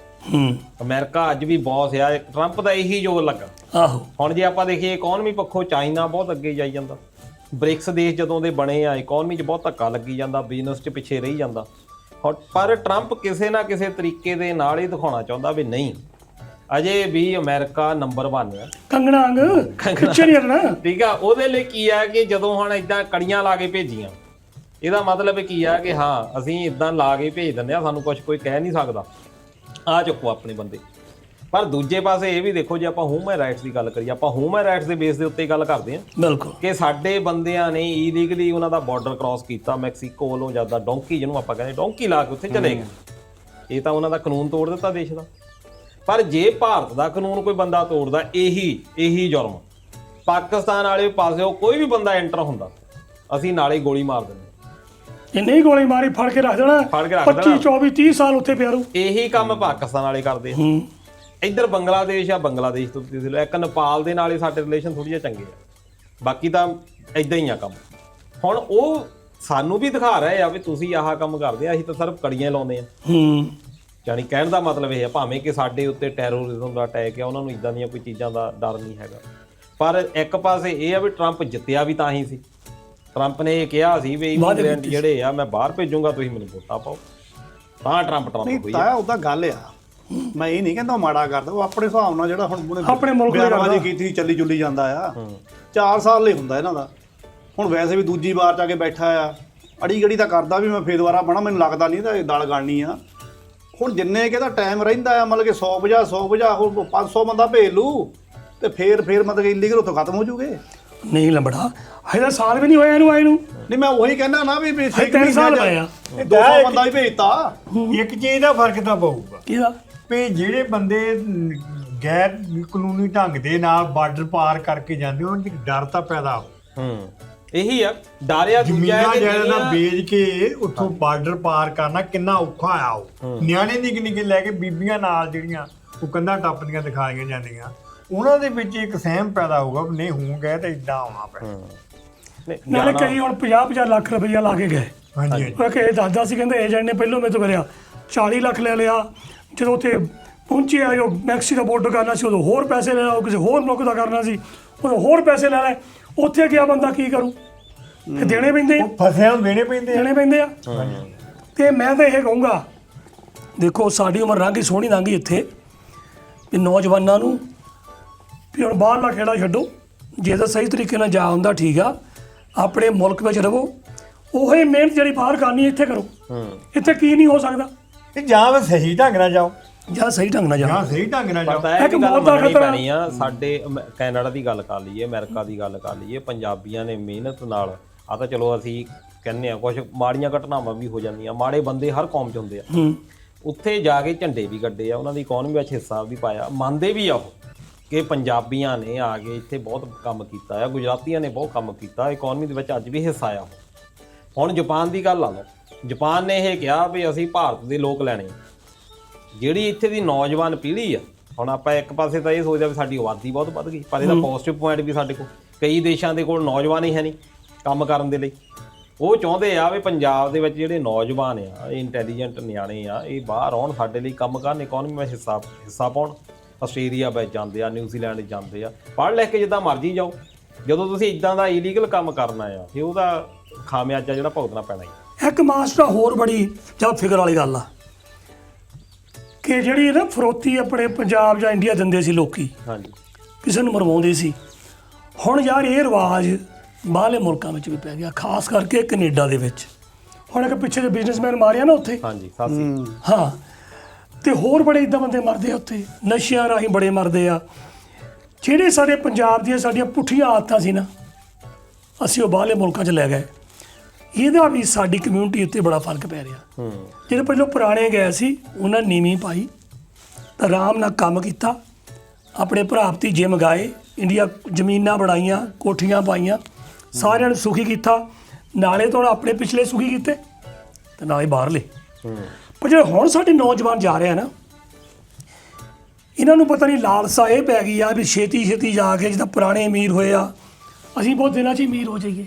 ਅਮਰੀਕਾ ਅੱਜ ਵੀ ਬੌਸ ਆ। ਟਰੰਪ ਦਾ ਇਹੀ ਜ਼ੋਰ ਲੱਗਾ। ਆਹੋ, ਹੁਣ ਜੇ ਆਪਾਂ ਦੇਖੀਏ ਇਕਨੋਮੀ ਪੱਖੋਂ ਚਾਈਨਾ ਬਹੁਤ ਅੱਗੇ ਜਾਈ ਜਾਂਦਾ। ਬ੍ਰਿਕਸ ਦੇਸ਼ ਜਦੋਂ ਦੇ ਬਣੇ ਆ, ਇਕਨੋਮੀ 'ਚ ਬਹੁਤ ਧੱਕਾ ਲੱਗੀ ਜਾਂਦਾ, ਬਿਜ਼ਨਸ 'ਚ ਪਿੱਛੇ ਰਹੀ ਜਾਂਦਾ। ਪਰ ਟਰੰਪ ਕਿਸੇ ਨਾ ਕਿਸੇ ਤਰੀਕੇ ਦੇ ਨਾਲ ਹੀ ਦਿਖਾਉਣਾ ਚਾਹੁੰਦਾ ਵੀ ਨਹੀਂ, ਅਜੇ ਵੀ ਅਮਰੀਕਾ ਨੰਬਰ 1 ਆ ਕੰਗਣਾ ਅੰਗ ਪਿੱਛੇ ਨਹੀਂ ਹਟਣਾ। ਠੀਕ ਆ। ਉਹਦੇ ਲਈ ਕੀ ਆ ਕਿ ਜਦੋਂ ਹੁਣ ਇਦਾਂ ਕੜੀਆਂ ਲਾ ਕੇ ਭੇਜੀਆਂ, ਇਹਦਾ ਮਤਲਬ ਕੀ ਆ ਕਿ ਹਾਂ ਅਸੀਂ ਇਦਾਂ ਲਾ ਕੇ ਭੇਜ ਦਿੰਦੇ ਆ, ਸਾਨੂੰ ਕੁਝ ਕੋਈ ਕਹਿ ਨਹੀਂ ਸਕਦਾ, ਆ ਚੁੱਕੋ ਆਪਣੇ ਬੰਦੇ। ਪਰ ਦੂਜੇ ਪਾਸੇ ਇਹ ਵੀ ਦੇਖੋ, ਜੇ ਆਪਾਂ ਹਿਊਮਨ ਰਾਈਟਸ ਦੀ ਗੱਲ ਕਰੀਏ, ਆਪਾਂ ਹਿਊਮਨ ਰਾਈਟਸ ਦੇ ਬੇਸ ਦੇ ਉੱਤੇ ਗੱਲ ਕਰਦੇ ਹਾਂ ਬਿਲਕੁਲ ਕਿ ਸਾਡੇ ਬੰਦਿਆਂ ਨੇ ਇਲੀਗਲੀ ਉਹਨਾਂ ਦਾ ਬਾਰਡਰ ਕ੍ਰਾਸ ਕੀਤਾ ਮੈਕਸੀਕੋ ਵੱਲੋਂ, ਜਿਆਦਾ ਡੋਂਕੀ ਜਿਹਨੂੰ ਆਪਾਂ ਕਹਿੰਦੇ ਡੋਂਕੀ ਲਾ ਕੇ ਉੱਥੇ ਚਲੇ ਗਏ। ਇਹ ਤਾਂ ਉਹਨਾਂ ਦਾ ਕਾਨੂੰਨ ਤੋੜ ਦਿੱਤਾ ਦੇਸ਼ ਦਾ। ਪਰ ਜੇ ਭਾਰਤ ਦਾ ਕਾਨੂੰਨ ਕੋਈ ਬੰਦਾ ਤੋੜਦਾ, ਇਹੀ ਜੁਰਮ ਪਾਕਿਸਤਾਨ ਵਾਲੇ ਪਾਸਿਓਂ ਕੋਈ ਵੀ ਬੰਦਾ ਐਂਟਰ ਹੁੰਦਾ, ਅਸੀਂ ਨਾਲੇ ਗੋਲੀ ਮਾਰ ਦਿੰਦੇ। ਇੰਨੇ ਹੀ ਗੋਲੀ ਮਾਰੀ ਫੜ ਕੇ ਰੱਖ ਦੇਣਾ, 25 24 30 ਸਾਲ ਉੱਥੇ ਪਿਆ ਰਹੂ। ਇਹੀ ਕੰਮ ਪਾਕਿਸਤਾਨ ਵਾਲੇ ਕਰਦੇ ਆ। ਇੱਧਰ ਬੰਗਲਾਦੇਸ਼ ਆ, ਬੰਗਲਾਦੇਸ਼ ਤੋਂ ਤੁਸੀਂ ਲਓ, ਇੱਕ ਨੇਪਾਲ ਦੇ ਨਾਲ ਹੀ ਸਾਡੇ ਰਿਲੇਸ਼ਨ ਥੋੜੀ ਜਿਹੇ ਚੰਗੇ ਆ, ਬਾਕੀ ਤਾਂ ਇਦਾਂ ਹੀ ਆ ਕੰਮ। ਹੁਣ ਉਹ ਸਾਨੂੰ ਵੀ ਦਿਖਾ ਰਹੇ ਆ ਵੀ ਤੁਸੀਂ ਆਹ ਕੰਮ ਕਰਦੇ ਆ, ਅਸੀਂ ਤਾਂ ਸਿਰਫ ਕੜੀਆਂ ਲਾਉਂਦੇ ਆ। ਯਾਨੀ ਕਹਿਣ ਦਾ ਮਤਲਬ ਇਹ ਆ, ਭਾਵੇਂ ਕਿ ਸਾਡੇ ਉੱਤੇ ਟੈਰੋਰਿਜ਼ਮ ਦਾ ਅਟੈਕ ਆ, ਉਹਨਾਂ ਨੂੰ ਇਦਾਂ ਦੀਆਂ ਕੋਈ ਚੀਜ਼ਾਂ ਦਾ ਡਰ ਨਹੀਂ ਹੈਗਾ। ਪਰ ਇੱਕ ਪਾਸੇ ਇਹ ਆ ਵੀ ਟਰੰਪ ਜਿੱਤਿਆ ਵੀ ਤਾਂ ਹੀ ਸੀ। ਟਰੰਪ ਨੇ ਇਹ ਕਿਹਾ ਸੀ ਵੀ ਇਮੀਗ੍ਰੈਂਟ ਜਿਹੜੇ ਆ ਮੈਂ ਬਾਹਰ ਭੇਜੂੰਗਾ, ਤੁਸੀਂ ਮੈਨੂੰ ਵੋਟਾਂ ਪਾਓ, ਤਾਂ ਟਰੰਪ ਹੋਈ ਤਾਂ ਉਹਦਾ ਗੱਲ ਆ। ਮੈਂ ਇਹ ਨਹੀਂ ਕਹਿੰਦਾ ਮਾੜਾ ਕਰਦਾ, ਉਹ ਆਪਣੇ ਹਿਸਾਬ ਨਾਲ ਜਿਹੜਾ ਹੁਣ ਆਪਣੇ ਮੁਲਕ ਦੀ ਬਿਆਨਬਾਜ਼ੀ ਕੀਤੀ ਚੱਲੀ ਜੁਲੀ ਜਾਂਦਾ ਆ। 4 ਸਾਲ ਲਈ ਹੁੰਦਾ ਇਹਨਾਂ ਦਾ। ਹੁਣ ਵੈਸੇ ਵੀ ਦੂਜੀ ਵਾਰ ਜਾ ਕੇ ਬੈਠਾ ਆ, ਅੜੀ ਗੜੀ ਤਾਂ ਕਰਦਾ ਵੀ ਮੈਂ ਫੇਰ ਦੁਬਾਰਾ ਬਣਾ, ਮੈਨੂੰ ਲੱਗਦਾ ਨਹੀਂ ਤਾਂ ਦਲ ਗਾਲਣੀ ਆ। ਹੁਣ ਜਿੰਨੇ ਕਿ ਇਹਦਾ ਟਾਈਮ ਰਹਿੰਦਾ ਆ, ਮਤਲਬ ਕਿ 100 ਵਜਾ ਹੋਰ 500 ਬੰਦਾ ਭੇਜ ਲੂ ਤੇ ਫੇਰ ਮਤਲਬ ਕਿ ਇਲੀਗਲ ਉੱਥੋਂ ਖਤਮ ਹੋ ਜੂਗੇ। ਨਹੀਂ ਲੰਬੜਾ, ਹਜੇ ਸਾਲ ਵੀ ਨਹੀਂ ਹੋਇਆ ਇਹਨੂੰ ਆਏ ਨੂੰ। ਨਹੀਂ ਮੈਂ ਉਹੀ ਕਹਿੰਦਾ ਨਾ ਵੀ 3 ਸਾਲ ਪਏ ਆ, 200 ਬੰਦਾ ਵੀ ਭੇਜਤਾ। ਇੱਕ ਚੀਜ਼ ਦਾ ਫਰਕ ਤਾਂ ਪਊਗਾ ਕਿਹਦਾ ਵੀ ਜਿਹੜੇ ਬੰਦੇ ਗੈਰ ਕਾਨੂੰਨੀ ਢੰਗ ਦੇ ਨਾਲ ਬਾਰਡਰ ਪਾਰ ਕਰਕੇ ਜਾਂਦੇ ਉਹਨਾਂ 'ਚ ਡਰ ਤਾਂ ਪੈਦਾ ਹੋ। ਇਹੀ ਆ ਡਰਿਆ ਜ਼ਮੀਨਾਂ ਜਿਹੜਾ ਵੇਚ ਕੇ ਉੱਥੋਂ ਬਾਰਡਰ ਪਾਰ ਕਰਨਾ ਕਿੰਨਾ ਔਖਾ ਆ। ਉਹ ਨਿਆਣੇ ਨਿੱਕੇ ਲੈ ਕੇ ਬੀਬੀਆਂ ਨਾਲ ਜਿਹੜੀਆਂ ਉਹ ਕੰਧਾਂ ਟੱਪਦੀਆਂ ਦਿਖਾਈਆਂ ਜਾਂਦੀਆਂ, ਉਹਨਾਂ ਦੇ ਵਿੱਚ ਇੱਕ ਸਹਿਮ ਪੈਦਾ ਹੋਊਗਾ ਵੀ ਨਹੀਂ ਹੋਂ ਗਏ ਤਾਂ ਇਦਾਂ ਆਉਣਾ ਪਿਆ। ਨਾਲੇ ਕਈ ਹੁਣ 50 ਲੱਖ ਰੁਪਈਆ ਲਾ ਕੇ ਗਏ। ਹਾਂਜੀ ਉਹ ਕਿ ਦੱਸਦਾ ਸੀ, ਕਹਿੰਦੇ ਏਜੰਟ ਨੇ ਪਹਿਲੋਂ ਮੇਰੇ ਤੋਂ ਕਰਿਆ 40 ਲੱਖ ਲੈ ਲਿਆ, ਜਦੋਂ ਉੱਥੇ ਪਹੁੰਚੇ ਆ ਜੋ ਮੈਕਸੀਕੋ ਬਾਰਡਰ ਕਰਨਾ ਸੀ ਉਦੋਂ ਹੋਰ ਪੈਸੇ ਲੈ ਲਿਆ, ਕਿਸੇ ਹੋਰ ਮੁਲਕ ਦਾ ਕਰਨਾ ਸੀ ਉਦੋਂ ਹੋਰ ਪੈਸੇ ਲੈ ਲਏ। ਉੱਥੇ ਗਿਆ ਬੰਦਾ ਕੀ ਕਰੂ, ਕਿ ਦੇਣੇ ਪੈਂਦੇ ਆ, ਫਸਿਆਂ ਨੂੰ ਦੇਣੇ ਪੈਂਦੇ ਆ। ਤੇ ਮੈਂ ਤਾਂ ਇਹ ਕਹੂੰਗਾ, ਦੇਖੋ ਸਾਡੀ ਉਮਰ ਲੰਘ ਗਈ, ਸੋਹਣੀ ਲੰਘ ਗਈ ਇੱਥੇ, ਵੀ ਨੌਜਵਾਨਾਂ ਨੂੰ ਵੀ ਹੁਣ ਬਾਹਰਲਾ ਖੇੜਾ ਛੱਡੋ, ਜੇ ਤਾਂ ਸਹੀ ਤਰੀਕੇ ਨਾਲ ਜਾ ਹੁੰਦਾ ਠੀਕ ਆ, ਆਪਣੇ ਮੁਲਕ ਵਿੱਚ ਰਹੋ, ਉਹੀ ਮਿਹਨਤ ਜਿਹੜੀ ਬਾਹਰ ਕਰਨੀ ਇੱਥੇ ਕਰੋ। ਇੱਥੇ ਕੀ ਨਹੀਂ ਹੋ ਸਕਦਾ, ਜਾਂ ਫਿਰ ਸਹੀ ਢੰਗ ਨਾਲ ਜਾਓ, ਜਾਂ ਸਹੀ ਢੰਗ ਨਾਲ ਜਾਓ। ਪਤਾ ਹੈ ਕਿ ਗੱਲ ਮੰਨਣੀ ਪੈਣੀ ਆ। ਸਾਡੇ ਕੈਨੇਡਾ ਦੀ ਗੱਲ ਕਰ ਲਈਏ, ਅਮਰੀਕਾ ਦੀ ਗੱਲ ਕਰ ਲਈਏ, ਪੰਜਾਬੀਆਂ ਨੇ ਮਿਹਨਤ ਨਾਲ, ਆ ਤਾਂ ਚਲੋ ਅਸੀਂ ਕਹਿੰਦੇ ਆ ਕੁਝ ਮਾੜੀਆਂ ਘਟਨਾਵਾਂ ਵੀ ਹੋ ਜਾਂਦੀਆਂ, ਮਾੜੇ ਬੰਦੇ ਹਰ ਕੌਮ 'ਚ ਹੁੰਦੇ ਆ, ਉੱਥੇ ਜਾ ਕੇ ਝੰਡੇ ਵੀ ਕੱਢੇ ਆ, ਉਹਨਾਂ ਦੀ ਇਕਨੋਮੀ ਵਿੱਚ ਹਿੱਸਾ ਵੀ ਪਾਇਆ, ਮੰਨਦੇ ਵੀ ਆ ਉਹ ਕਿ ਪੰਜਾਬੀਆਂ ਨੇ ਆ ਕੇ ਇੱਥੇ ਬਹੁਤ ਕੰਮ ਕੀਤਾ ਆ, ਗੁਜਰਾਤੀਆਂ ਨੇ ਬਹੁਤ ਕੰਮ ਕੀਤਾ, ਇਕਨੋਮੀ ਦੇ ਵਿੱਚ ਅੱਜ ਵੀ ਹਿੱਸਾ ਆ। ਹੁਣ ਜਾਪਾਨ ਦੀ ਗੱਲ ਲਾ ਲਓ, ਜਾਪਾਨ ਨੇ ਇਹ ਕਿਹਾ ਵੀ ਅਸੀਂ ਭਾਰਤ ਦੇ ਲੋਕ ਲੈਣੇ, ਜਿਹੜੀ ਇੱਥੇ ਦੀ ਨੌਜਵਾਨ ਪੀੜ੍ਹੀ ਆ। ਹੁਣ ਆਪਾਂ ਇੱਕ ਪਾਸੇ ਤਾਂ ਇਹ ਸੋਚਦੇ ਵੀ ਸਾਡੀ ਆਬਾਦੀ ਬਹੁਤ ਵੱਧ ਗਈ, ਪਰ ਇਹਦਾ ਪੋਜ਼ਿਟਿਵ ਪੁਆਇੰਟ ਵੀ ਸਾਡੇ ਕੋਲ ਕਈ ਦੇਸ਼ਾਂ ਦੇ ਕੋਲ ਨੌਜਵਾਨ ਹੀ ਹੈ ਨਹੀਂ ਕੰਮ ਕਰਨ ਦੇ ਲਈ। ਉਹ ਚਾਹੁੰਦੇ ਆ ਵੀ ਪੰਜਾਬ ਦੇ ਵਿੱਚ ਜਿਹੜੇ ਨੌਜਵਾਨ ਆ, ਇਹ ਇੰਟੈਲੀਜੈਂਟ ਨਿਆਣੇ ਆ, ਇਹ ਬਾਹਰ ਆਉਣ, ਸਾਡੇ ਲਈ ਕੰਮ ਕਰਨ, ਇਕਨੋਮੀ ਵਿੱਚ ਹਿੱਸਾ ਪਾਉਣ। ਆਸਟ੍ਰੇਲੀਆ ਵਿੱਚ ਜਾਂਦੇ ਆ, ਨਿਊਜ਼ੀਲੈਂਡ ਜਾਂਦੇ ਆ, ਪੜ੍ਹ ਲਿਖ ਕੇ ਜਿੱਦਾਂ ਮਰਜ਼ੀ ਜਾਓ। ਜਦੋਂ ਤੁਸੀਂ ਇਦਾਂ ਦਾ ਇਲੀਗਲ ਕੰਮ ਕਰਨਾ ਆ, ਫਿਰ ਉਹਦਾ ਖਾਮਿਆਜਾ ਜਿਹੜਾ ਭੁਗਤਣਾ ਪੈਣਾ ਹੀ। ਇੱਕ ਮਾਸਟਰ ਹੋਰ ਬੜੀ ਜਾਂ ਫਿਕਰ ਵਾਲੀ ਗੱਲ ਆ ਕਿ ਜਿਹੜੀ ਨਾ ਫਰੋਤੀ ਆਪਣੇ ਪੰਜਾਬ ਜਾਂ ਇੰਡੀਆ ਦਿੰਦੇ ਸੀ ਲੋਕੀ, ਹਾਂਜੀ, ਕਿਸੇ ਨੂੰ ਮਰਵਾਉਂਦੇ ਸੀ। ਹੁਣ ਯਾਰ ਇਹ ਰਿਵਾਜ ਬਾਹਰਲੇ ਮੁਲਕਾਂ ਵਿੱਚ ਵੀ ਪੈ ਗਿਆ, ਖਾਸ ਕਰਕੇ ਕੈਨੇਡਾ ਦੇ ਵਿੱਚ। ਹੁਣ ਇੱਕ ਪਿੱਛੇ ਜੇ ਬਿਜ਼ਨਸਮੈਨ ਮਾਰਿਆ ਨਾ ਉੱਥੇ, ਹਾਂਜੀ ਸਾਸੀ, ਹਾਂ, ਤੇ ਹੋਰ ਬੜੇ ਇਦਾਂ ਬੰਦੇ ਮਰਦੇ ਆ ਉੱਥੇ, ਨਸ਼ਿਆਂ ਰਾਹੀਂ ਬੜੇ ਮਰਦੇ ਆ। ਜਿਹੜੇ ਸਾਡੇ ਪੰਜਾਬ ਦੀਆਂ ਸਾਡੀਆਂ ਪੁੱਠੀਆਂ ਆਦਤਾਂ ਸੀ ਨਾ, ਅਸੀਂ ਉਹ ਬਾਹਰਲੇ ਮੁਲਕਾਂ 'ਚ ਲੈ ਗਏ। ਇਹਦਾ ਵੀ ਸਾਡੀ ਕਮਿਊਨਿਟੀ ਉੱਤੇ ਬੜਾ ਫਰਕ ਪੈ ਰਿਹਾ। ਜਿਹੜੇ ਪਹਿਲਾਂ ਪੁਰਾਣੇ ਗਏ ਸੀ, ਉਹਨਾਂ ਨੀਵੀਂ ਪਾਈ ਤਾਂ ਆਰਾਮ ਨਾਲ ਕੰਮ ਕੀਤਾ, ਆਪਣੇ ਭਰਾ ਭਤੀਜੇ ਮੰਗਾਏ, ਇੰਡੀਆ ਜ਼ਮੀਨਾਂ ਬਣਾਈਆਂ, ਕੋਠੀਆਂ ਪਾਈਆਂ, ਸਾਰਿਆਂ ਨੂੰ ਸੁਖੀ ਕੀਤਾ, ਨਾਲੇ ਤੋਂ ਆਪਣੇ ਪਿਛਲੇ ਸੁਖੀ ਕੀਤੇ ਤੇ ਨਾਲੇ ਬਾਹਰਲੇ। ਪਰ ਜਿਹੜੇ ਹੁਣ ਸਾਡੇ ਨੌਜਵਾਨ ਜਾ ਰਹੇ ਆ ਨਾ, ਇਹਨਾਂ ਨੂੰ ਪਤਾ ਨਹੀਂ ਲਾਲਸਾ ਇਹ ਪੈ ਗਈ ਆ ਵੀ ਛੇਤੀ ਜਾ ਕੇ, ਜਿੱਦਾਂ ਪੁਰਾਣੇ ਅਮੀਰ ਹੋਏ ਆ, ਅਸੀਂ ਬਹੁਤ ਦਿਨਾਂ 'ਚ ਹੀ ਅਮੀਰ ਹੋ ਜਾਈਏ,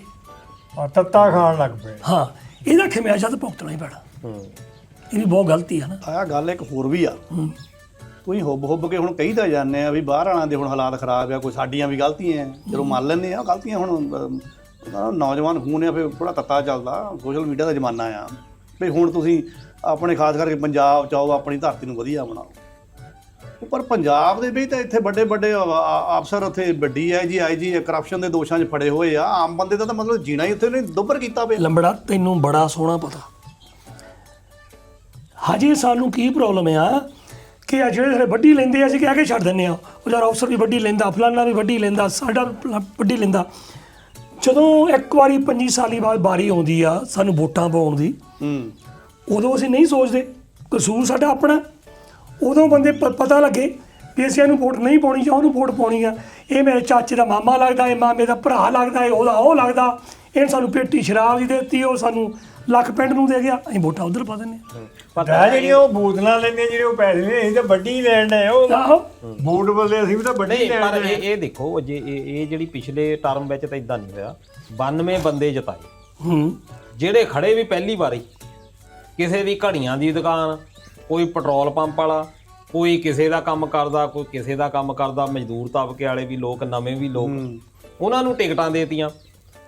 ਤੱਤਾ ਖਾਣ ਲੱਗ ਪਏ। ਹਾਂ, ਇਹਦਾ ਖਮਿਆਜਾ ਤਾਂ ਭੁਗਤਣਾ ਹੀ ਪੈਣਾ। ਇਹ ਵੀ ਬਹੁਤ ਗਲਤੀ ਆ ਨਾ। ਆਹ ਗੱਲ ਇੱਕ ਹੋਰ ਵੀ ਆ, ਤੁਸੀਂ ਹੁੱਬ ਕੇ ਹੁਣ ਕਹੀ ਤਾਂ ਜਾਂਦੇ ਆ ਵੀ ਬਾਹਰ ਵਾਲਿਆਂ ਦੇ ਹੁਣ ਹਾਲਾਤ ਖਰਾਬ ਆ, ਕੋਈ ਸਾਡੀਆਂ ਵੀ ਗਲਤੀਆਂ, ਚਲੋ ਮੰਨ ਲੈਂਦੇ ਆ ਗਲਤੀਆਂ। ਹੁਣ ਨੌਜਵਾਨ ਖੂਨ ਆ, ਫਿਰ ਥੋੜਾ ਤੱਤਾ ਚੱਲਦਾ, ਸੋਸ਼ਲ ਮੀਡੀਆ ਦਾ ਜ਼ਮਾਨਾ ਆ ਵੀ ਹੁਣ ਤੁਸੀਂ ਆਪਣੇ ਖਾਸ ਕਰਕੇ ਪੰਜਾਬ 'ਚ ਆਓ, ਆਪਣੀ ਧਰਤੀ ਨੂੰ ਵਧੀਆ ਬਣਾਓ। ਪਰ ਪੰਜਾਬ ਦੇ ਵਿੱਚ ਤਾਂ ਇੱਥੇ ਵੱਡੇ ਵੱਡੇ ਅਫਸਰ ਉੱਥੇ ਵੱਡੀ ਆਈਜੀ ਕਰਪਸ਼ਨ ਦੇ ਦੋਸ਼ਾਂ 'ਚ ਫੜੇ ਹੋਏ ਆ। ਆਮ ਬੰਦੇ ਦਾ ਤਾਂ ਮਤਲਬ ਜੀਣਾ ਹੀ ਉੱਥੇ ਨੇ ਦੁੱਭਰ ਕੀਤਾ ਪਿਆ। ਲੰਬੜਾ ਤੈਨੂੰ ਬੜਾ ਸੋਹਣਾ ਪਤਾ ਹਜੇ ਸਾਨੂੰ ਕੀ ਪ੍ਰੋਬਲਮ ਆ ਕਿ ਆ ਜਿਹੜੇ ਵੱਢੀ ਲੈਂਦੇ ਆ ਅਸੀਂ ਕਹਿ ਕੇ ਛੱਡ ਦਿੰਦੇ ਆ ਉਹ ਯਾਰ ਅਫਸਰ ਵੀ ਵੱਢੀ ਲੈਂਦਾ, ਫਲਾਨਾ ਵੀ ਵੱਢੀ ਲੈਂਦਾ, ਸਾਡਾ ਵੱਢੀ ਲੈਂਦਾ। ਜਦੋਂ ਇੱਕ ਵਾਰੀ 25 ਸਾਲੀ ਬਾਅਦ ਵਾਰੀ ਆਉਂਦੀ ਆ ਸਾਨੂੰ ਵੋਟਾਂ ਪਾਉਣ ਦੀ, ਉਦੋਂ ਅਸੀਂ ਨਹੀਂ ਸੋਚਦੇ ਕਸੂਰ ਸਾਡਾ ਆਪਣਾ। ਉਦੋਂ ਬੰਦੇ ਪਤਾ ਲੱਗੇ ਵੀ ਅਸੀਂ ਇਹਨੂੰ ਵੋਟ ਨਹੀਂ ਪਾਉਣੀ ਜਾਂ ਉਹਨੂੰ ਵੋਟ ਪਾਉਣੀ ਆ, ਇਹ ਮੇਰੇ ਚਾਚੇ ਦਾ ਮਾਮਾ ਲੱਗਦਾ, ਇਹ ਮਾਮੇ ਦਾ ਭਰਾ ਲੱਗਦਾ, ਇਹ ਉਹਦਾ ਉਹ ਲੱਗਦਾ, ਇਹਨੇ ਸਾਨੂੰ ਪੇਟੀ ਸ਼ਰਾਬ ਦੀ ਦੇ ਦਿੱਤੀ, ਉਹ ਸਾਨੂੰ ਲੱਖ ਪਿੰਡ ਨੂੰ ਦੇ ਗਿਆ, ਅਸੀਂ ਵੋਟਾਂ ਉਧਰ ਪਾ ਦਿੰਦੇ ਹਾਂ। ਪਤਾ ਜਿਹੜੀਆਂ ਉਹ ਬੋਤਲਾਂ ਲੈਂਦੇ ਜਿਹੜੇ ਉਹ ਪੈਸੇ ਨੇ, ਅਸੀਂ ਤਾਂ ਵੱਡੀ ਲੈਣ ਡਏ ਉਹ ਆਹੋ ਵੋਟ ਬਦਲੇ ਅਸੀਂ ਵੀ ਤਾਂ ਵੱਡੀ ਨਹੀਂ, ਲੈਣ ਪਰ ਡਏ। ਇਹ ਦੇਖੋ ਜੇ ਇਹ ਜਿਹੜੀ ਪਿਛਲੇ ਟਰਮ ਵਿੱਚ ਤਾਂ ਇਦਾਂ ਨਹੀਂ ਹੋਇਆ। 92 ਬੰਦੇ ਜਿਤਾਏ ਜਿਹੜੇ ਖੜੇ ਵੀ ਪਹਿਲੀ ਵਾਰੀ, ਕਿਸੇ ਦੀ ਘੜੀਆਂ ਦੀ ਦੁਕਾਨ, ਕੋਈ ਪੈਟਰੋਲ ਪੰਪ ਵਾਲਾ, ਕੋਈ ਕਿਸੇ ਦਾ ਕੰਮ ਕਰਦਾ, ਕੋਈ ਕਿਸੇ ਦਾ ਕੰਮ ਕਰਦਾ, ਮਜ਼ਦੂਰ ਤਬਕੇ ਵਾਲੇ ਵੀ ਲੋਕ, ਨਵੇਂ ਵੀ ਲੋਕ, ਉਹਨਾਂ ਨੂੰ ਟਿਕਟਾਂ ਦੇਤੀਆਂ।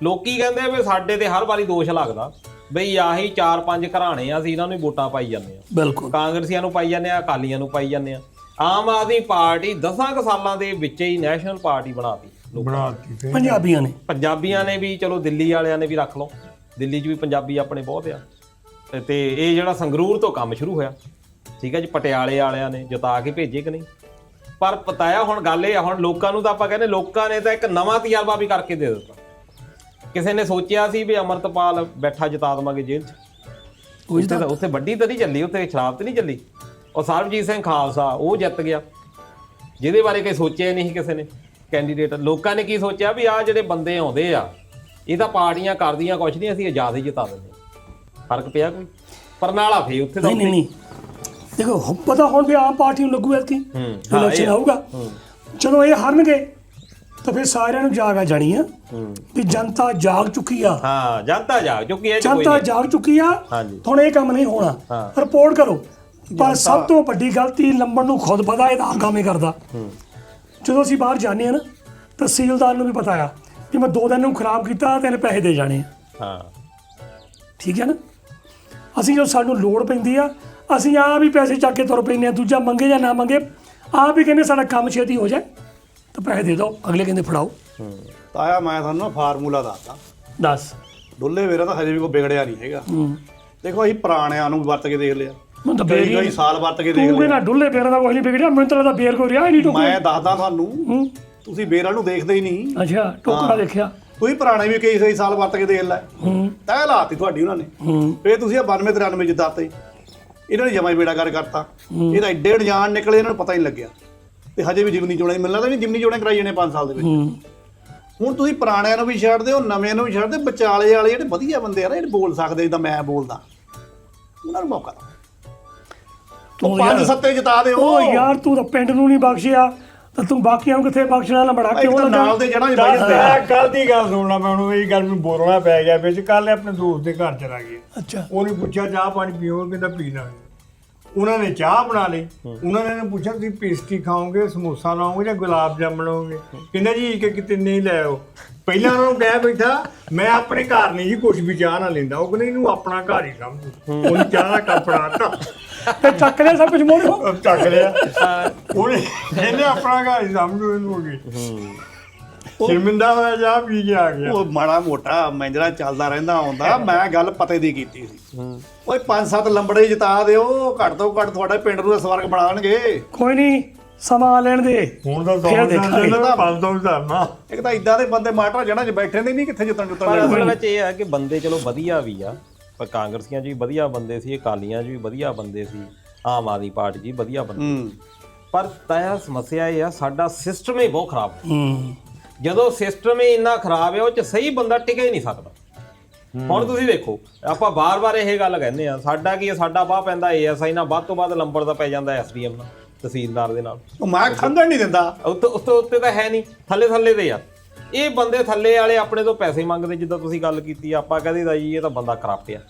ਲੋਕੀ ਕਹਿੰਦੇ ਵੀ ਸਾਡੇ ਤੇ ਹਰ ਵਾਰੀ ਦੋਸ਼ ਲੱਗਦਾ ਬਈ ਆਹੀ 4-5 ਘਰਾਣੇ ਆ, ਅਸੀਂ ਇਹਨਾਂ ਨੂੰ ਵੋਟਾਂ ਪਾਈ ਜਾਂਦੇ ਆ, ਬਿਲਕੁਲ ਕਾਂਗਰਸੀਆਂ ਨੂੰ ਪਾਈ ਜਾਂਦੇ ਆ, ਅਕਾਲੀਆਂ ਨੂੰ ਪਾਈ ਜਾਂਦੇ ਆ। ਆਮ ਆਦਮੀ ਪਾਰਟੀ 10 ਕੁ ਸਾਲਾਂ ਦੇ ਵਿੱਚ ਹੀ ਨੈਸ਼ਨਲ ਪਾਰਟੀ ਬਣਾਤੀ ਬਣਾਤੀ ਪੰਜਾਬੀਆਂ ਨੇ। ਪੰਜਾਬੀਆਂ ਨੇ ਵੀ, ਚਲੋ ਦਿੱਲੀ ਵਾਲਿਆਂ ਨੇ ਵੀ ਰੱਖ ਲਓ, ਦਿੱਲੀ 'ਚ ਵੀ ਪੰਜਾਬੀ ਆਪਣੇ ਬਹੁਤ ਆ। ਤੇ ਇਹ ਜਿਹੜਾ ਸੰਗਰੂਰ ਤੋਂ ਕੰਮ ਸ਼ੁਰੂ ਹੋਇਆ, ਠੀਕ ਹੈ ਜੀ, ਪਟਿਆਲੇ ਵਾਲਿਆਂ ਨੇ ਜਿਤਾ ਕੇ ਭੇਜੇ ਕਿ ਨਹੀਂ। ਪਰ ਪਤਾਇਆ ਹੁਣ ਗੱਲ ਇਹ ਆ, ਹੁਣ ਲੋਕਾਂ ਨੂੰ ਤਾਂ ਆਪਾਂ ਕਹਿੰਦੇ ਲੋਕਾਂ ਨੇ ਤਾਂ ਇੱਕ ਨਵਾਂ ਤਜਰਬਾ ਵੀ ਕਰਕੇ ਦੇ ਦਿੱਤਾ। ਕਿਸੇ ਨੇ ਸੋਚਿਆ ਸੀ ਵੀ ਅਮਰਤਪਾਲ ਬੈਠਾ ਜਿਤਾ ਦੇਵਾਂਗੇ ਜੇਲ੍ਹ 'ਚ, ਉੱਥੇ ਵੱਡੀ ਤਾਂ ਨਹੀਂ ਚੱਲੀ, ਉੱਥੇ ਸ਼ਰਾਬ ਤੇ ਨਹੀਂ ਚੱਲੀ। ਉਹ ਸਰਬਜੀਤ ਸਿੰਘ ਖਾਲਸਾ ਉਹ ਜਿੱਤ ਗਿਆ, ਜਿਹਦੇ ਬਾਰੇ ਕੋਈ ਸੋਚਿਆ ਨਹੀਂ ਕਿਸੇ ਨੇ ਕੈਂਡੀਡੇਟ। ਲੋਕਾਂ ਨੇ ਕੀ ਸੋਚਿਆ ਵੀ ਆਹ ਜਿਹੜੇ ਬੰਦੇ ਆਉਂਦੇ ਆ ਇਹ ਤਾਂ ਪਾਰਟੀਆਂ ਕਰਦੀਆਂ ਕੁਛ ਨਹੀਂ, ਅਸੀਂ ਆਜ਼ਾਦ ਹੀ ਜਿਤਾ ਦਿੰਦੇ। ਫਰਕ ਪਿਆ ਕੋਈ? ਪਰਨਾਲਾ ਫੇ ਉੱਥੇ ਤਾਂ ਨਹੀਂ ਦੇਖੋ ਪਤਾ ਹੁਣ ਵੀ ਆਮ ਪਾਰਟੀ ਨੂੰ ਲੱਗੂ ਐਤਕੀ ਇਲੈਕਸ਼ਨ ਆਊਗਾ, ਜਦੋਂ ਇਹ ਹਾਰਨਗੇ ਤਾਂ ਫਿਰ ਸਾਰਿਆਂ ਨੂੰ ਜਾਗ ਆ ਜਾਣੀ ਆ ਵੀ ਜਨਤਾ ਜਾਗ ਚੁੱਕੀ ਆ। ਹਾਂ, ਜਨਤਾ ਜਾਗ ਚੁੱਕੀ ਹੈ, ਜਨਤਾ ਜਾਗ ਚੁੱਕੀ ਆ। ਹੁਣ ਇਹ ਕੰਮ ਨਹੀਂ ਹੋਣਾ, ਰਿਪੋਰਟ ਕਰੋ। ਪਰ ਸਭ ਤੋਂ ਵੱਡੀ ਗਲਤੀ ਲੰਬੜ ਨੂੰ ਖੁਦ ਪਤਾ ਇਹਦਾ ਕੰਮ ਹੀ ਕਰਦਾ। ਜਦੋਂ ਅਸੀਂ ਬਾਹਰ ਜਾਂਦੇ ਆ ਨਾ, ਤਹਿਸੀਲਦਾਰ ਨੂੰ ਵੀ ਪਤਾ ਆ ਕਿ ਮੈਂ 2 ਦਿਨ ਨੂੰ ਖਰਾਬ ਕੀਤਾ, 3 ਪੈਸੇ ਦੇ ਜਾਣੇ ਆ। ਠੀਕ ਹੈ ਨਾ। ਅਸੀਂ ਜਦੋਂ ਸਾਨੂੰ ਲੋੜ ਪੈਂਦੀ ਆ ਅਸੀਂ ਆਪ ਵੀ ਪੈਸੇ ਚੱਕ ਕੇ ਤੁਰ ਪੈਂਦੇ ਆ, ਦੂਜਾ ਮੰਗੇ ਜਾਂ ਨਾ ਮੰਗੇ ਆਪ ਵੀ ਕਹਿੰਦੇ ਸਾਡਾ ਕੰਮ ਛੇਤੀ ਹੋ ਜਾਏ ਤਾਂ ਪੈਸੇ ਦੇ ਦਿਓ, ਅਗਲੇ ਕਹਿੰਦੇ ਫੜਾਓ। ਤਾਇਆ ਮੈਂ ਤੁਹਾਨੂੰ ਫਾਰਮੂਲਾ ਦੱਸਦਾ, ਦੱਸ। ਡੁੱਲੇ ਵੇਰਾ ਤਾਂ ਹਜੇ ਵੀ ਕੋਈ ਵਿਗੜਿਆ ਨਹੀਂ ਹੈਗਾ। ਦੇਖੋ ਅਸੀਂ ਪੁਰਾਣਿਆਂ ਨੂੰ ਵਰਤ ਕੇ ਦੇਖ ਲਿਆ, ਮੈਨੂੰ ਤਾਂ ਕਈ ਸਾਲ ਵਰਤ ਕੇ ਦੇਖ ਤੂੰ ਕਹਿੰਦਾ ਡੁੱਲੇ ਬੇਰਾਂ ਦਾ ਕੁਝ ਨਹੀਂ ਵਿਗੜਿਆ, ਮੈਨੂੰ ਤਾਂ ਲੱਗਦਾ ਬੇਰ ਕੋਈ ਰਿਹਾ ਹੀ ਨਹੀਂ ਟੋਕਰਾ। ਮੈਂ ਦੱਸਦਾ ਤੁਹਾਨੂੰ, ਤੁਸੀਂ ਬੇਰਾਂ ਨੂੰ ਦੇਖਦੇ ਹੀ ਨਹੀਂ। ਅੱਛਾ, ਟੋਕਰਾ ਦੇਖਿਆ ਤੁਸੀਂ ਪੁਰਾਣੇ ਵੀ ਕਈ ਸਾਲ ਵਰਤ ਕੇ ਦੇਖ ਲੈ, ਤੈਅ ਲਾਤੀ ਤੁਹਾਡੀ ਉਹਨਾਂ ਨੇ। ਫੇਰ ਤੁਸੀਂ 92-93 ਜਿਤਾਤੇ, ਇਹਨਾਂ ਨੇ ਜਮਾ ਹੀ ਬੇੜਾਗਰ ਕਰਤਾ। ਇਹ ਤਾਂ ਐਡੇ ਅਣਜਾਣ ਨਿਕਲੇ, ਇਹਨਾਂ ਨੂੰ ਪਤਾ ਹੀ ਨਹੀਂ ਲੱਗਿਆ। ਤੇ ਹਜੇ ਵੀ ਜਿਮਨੀ ਚੋਣਾਂ ਮਿਲਣਾ ਤਾਂ ਨਹੀਂ, ਜਿਮਨੀ ਚੋਣਾਂ ਕਰਾਈ ਜਾਣੇ 5 ਸਾਲ ਦੇ ਵਿੱਚ। ਹੁਣ ਤੁਸੀਂ ਪੁਰਾਣਿਆਂ ਨੂੰ ਵੀ ਛੱਡਦੇ ਹੋ, ਨਵਿਆਂ ਨੂੰ ਵੀ ਛੱਡਦੇ, ਵਿਚਾਲੇ ਵਾਲੇ ਜਿਹੜੇ ਵਧੀਆ ਬੰਦੇ ਆ ਨਾ, ਜਿਹੜੇ ਬੋਲ ਸਕਦੇ ਜਿੱਦਾਂ ਮੈਂ ਬੋਲਦਾ, ਉਹਨਾਂ ਨੂੰ ਮੌਕਾ ਦਿਓ। ਤੂੰ 5 ਸੱਤੇ ਜਿਤਾ ਦੇ। ਉਹ ਯਾਰ ਤੂੰ ਤਾਂ ਪਿੰਡ ਨੂੰ ਨਹੀਂ ਬਖਸ਼ਿਆ ਤਾਂ ਤੂੰ ਬਾਕੀਆਂ ਨੂੰ ਕਿੱਥੇ ਬਖਸ਼ਣਾ? ਲੰਬੜਾ ਕਿਉਂ ਲੱਗਾ? ਨਾਲ ਦੇ ਜਣਾ ਬਹਿ ਜਾਂਦੇ ਆ। ਕੱਲ ਦੀ ਗੱਲ ਸੁਣਨਾ, ਮੈਂ ਉਹਨੂੰ ਇਹ ਗੱਲ ਨੂੰ ਬੋਲਣਾ ਪੈ ਗਿਆ ਵਿੱਚ। ਕੱਲ ਆਪਣੇ ਦੋਸਤ ਦੇ ਘਰ ਚਲਾ ਗਿਆ, ਅੱਛਾ, ਉਹਨੇ ਪੁੱਛਿਆ ਚਾਹ ਪਾਣੀ ਪੀਓ, ਕਹਿੰਦਾ ਪੀਣਾ। ਉਹਨਾਂ ਨੇ ਚਾਹ ਬਣਾ ਲਈ, ਉਹਨਾਂ ਨੇ ਇਹਨੂੰ ਪੁੱਛਿਆ ਤੁਸੀਂ ਪੇਸਟਰੀ ਖਾਓਗੇ, ਸਮੋਸਾ ਲਾਓਗੇ ਜਾਂ ਗੁਲਾਬ ਜਾਮਣ ਲਾਓਗੇ? ਕਹਿੰਦਾ ਜੀ ਕਿ ਕਿੰਨੇ ਹੀ ਲੈ ਆਓ। ਪਹਿਲਾਂ ਉਹਨਾਂ ਨੂੰ ਕਹਿ ਬੈਠਾ ਮੈਂ ਆਪਣੇ ਘਰ ਨਹੀਂ ਜੀ ਕੁਛ ਵੀ ਚਾਹ ਨਾ ਲੈਂਦਾ। ਉਹ ਕਹਿੰਦੇ ਇਹਨੂੰ ਆਪਣਾ ਘਰ ਹੀ ਸਮਝੋ। ਉਹਨੇ ਚਾਹ ਦਾ ਕੱਪ ਫੜਾਤਾ ਤੇ ਚੱਕ ਲਿਆ ਸਭ ਕੁਝ ਮੋੜੋ, ਚੱਕ ਲਿਆ। ਉਹਨੇ ਕਹਿੰਦੇ ਆਪਣਾ ਘਰ ਹੀ ਸਮਝੋ ਇਹਨੂੰ। ਹੋ ਗਈ ਸ਼ਰਮਿੰਦਾ ਹੋਇਆ, ਚਾਹ ਪੀ ਕੇ ਆ ਗਿਆ। ਉਹ ਮਾੜਾ ਮੋਟਾ ਮੈਂਜਰਾ ਚੱਲਦਾ ਰਹਿੰਦਾ ਆਉਂਦਾ। ਮੈਂ ਗੱਲ ਪਤੇ ਦੀ ਕੀਤੀ ਸੀ। ਓਏ 5-7 ਲੰਬੜੇ ਜਿਤਾ ਦਿਓ, ਘੱਟ ਤੋਂ ਘੱਟ ਤੁਹਾਡੇ ਪਿੰਡ ਨੂੰ ਸਵਰਗ ਬਣਾਉਣਗੇ। ਕੋਈ ਨਹੀਂ, ਸਮਾਂ ਲੈਣ ਦੇ। ਹੁਣ ਤਾਂ ਫਿਰ ਦੇਖਾਂਗੇ। 500 ਧਰਨਾ। ਇੱਕ ਤਾਂ ਇਦਾਂ ਦੇ ਬੰਦੇ ਮਾਟਰਾ ਜਣਾ ਚ ਬੈਠੇ ਨੇ, ਨਹੀਂ ਕਿੱਥੇ ਜਿੱਤਣ ਪਰ ਅਸਲ ਵਿੱਚ ਇਹ ਆ ਕਿ ਬੰਦੇ ਚਲੋ ਵਧੀਆ ਵੀ ਆ, ਪਰ ਕਾਂਗਰਸੀਆਂ 'ਚ ਵੀ ਵਧੀਆ ਬੰਦੇ ਸੀ, ਅਕਾਲੀਆਂ 'ਚ ਵੀ ਵਧੀਆ ਬੰਦੇ ਸੀ, ਆਮ ਆਦਮੀ ਪਾਰਟੀ 'ਚ ਵੀ ਵਧੀਆ ਬੰਦੇ। ਪਰ ਤਾਂ ਸਮੱਸਿਆ ਇਹ ਆ, ਸਾਡਾ ਸਿਸਟਮ ਹੀ ਬਹੁਤ ਖਰਾਬ ਹੈ। ਜਦੋਂ ਸਿਸਟਮ ਹੀ ਇੰਨਾ ਖਰਾਬ ਹੈ, ਉਹ 'ਚ ਸਹੀ ਬੰਦਾ ਟਿਕ ਹੀ ਨਹੀਂ ਸਕਦਾ। ਹੁਣ ਤੁਸੀਂ ਦੇਖੋ, ਆਪਾਂ ਬਾਰ-ਬਾਰ ਇਹ ਗੱਲ ਕਹਿੰਦੇ ਆ, ਸਾਡਾ ਕੀ ਸਾਡਾ ਬਾਹ ਪੈਂਦਾ ASI ਨਾਲ, ਵੱਧ ਤੋਂ ਵੱਧ ਲੰਬੜ ਦਾ ਪੈ ਜਾਂਦਾ SDM ਨਾਲ, ਤਹਿਸੀਲਦਾਰ ਦੇ ਨਾਲ। ਮੈਂ ਖੰਗਣ ਨਹੀਂ ਦਿੰਦਾ। ਉੱਤੇ ਤਾਂ ਹੈ ਨਹੀਂ, ਥੱਲੇ ਦੇ ਯਾਰ ਇਹ ਬੰਦੇ ਥੱਲੇ ਵਾਲੇ ਆਪਣੇ ਤੋਂ ਪੈਸੇ ਮੰਗਦੇ। ਜਿੱਦਾਂ ਤੁਸੀਂ ਗੱਲ ਕੀਤੀ, ਆਪਾਂ ਕਹਦੇ ਦਾ ਜੀ ਇਹ ਤਾਂ ਬੰਦਾ ਕਰਪਟ ਆ,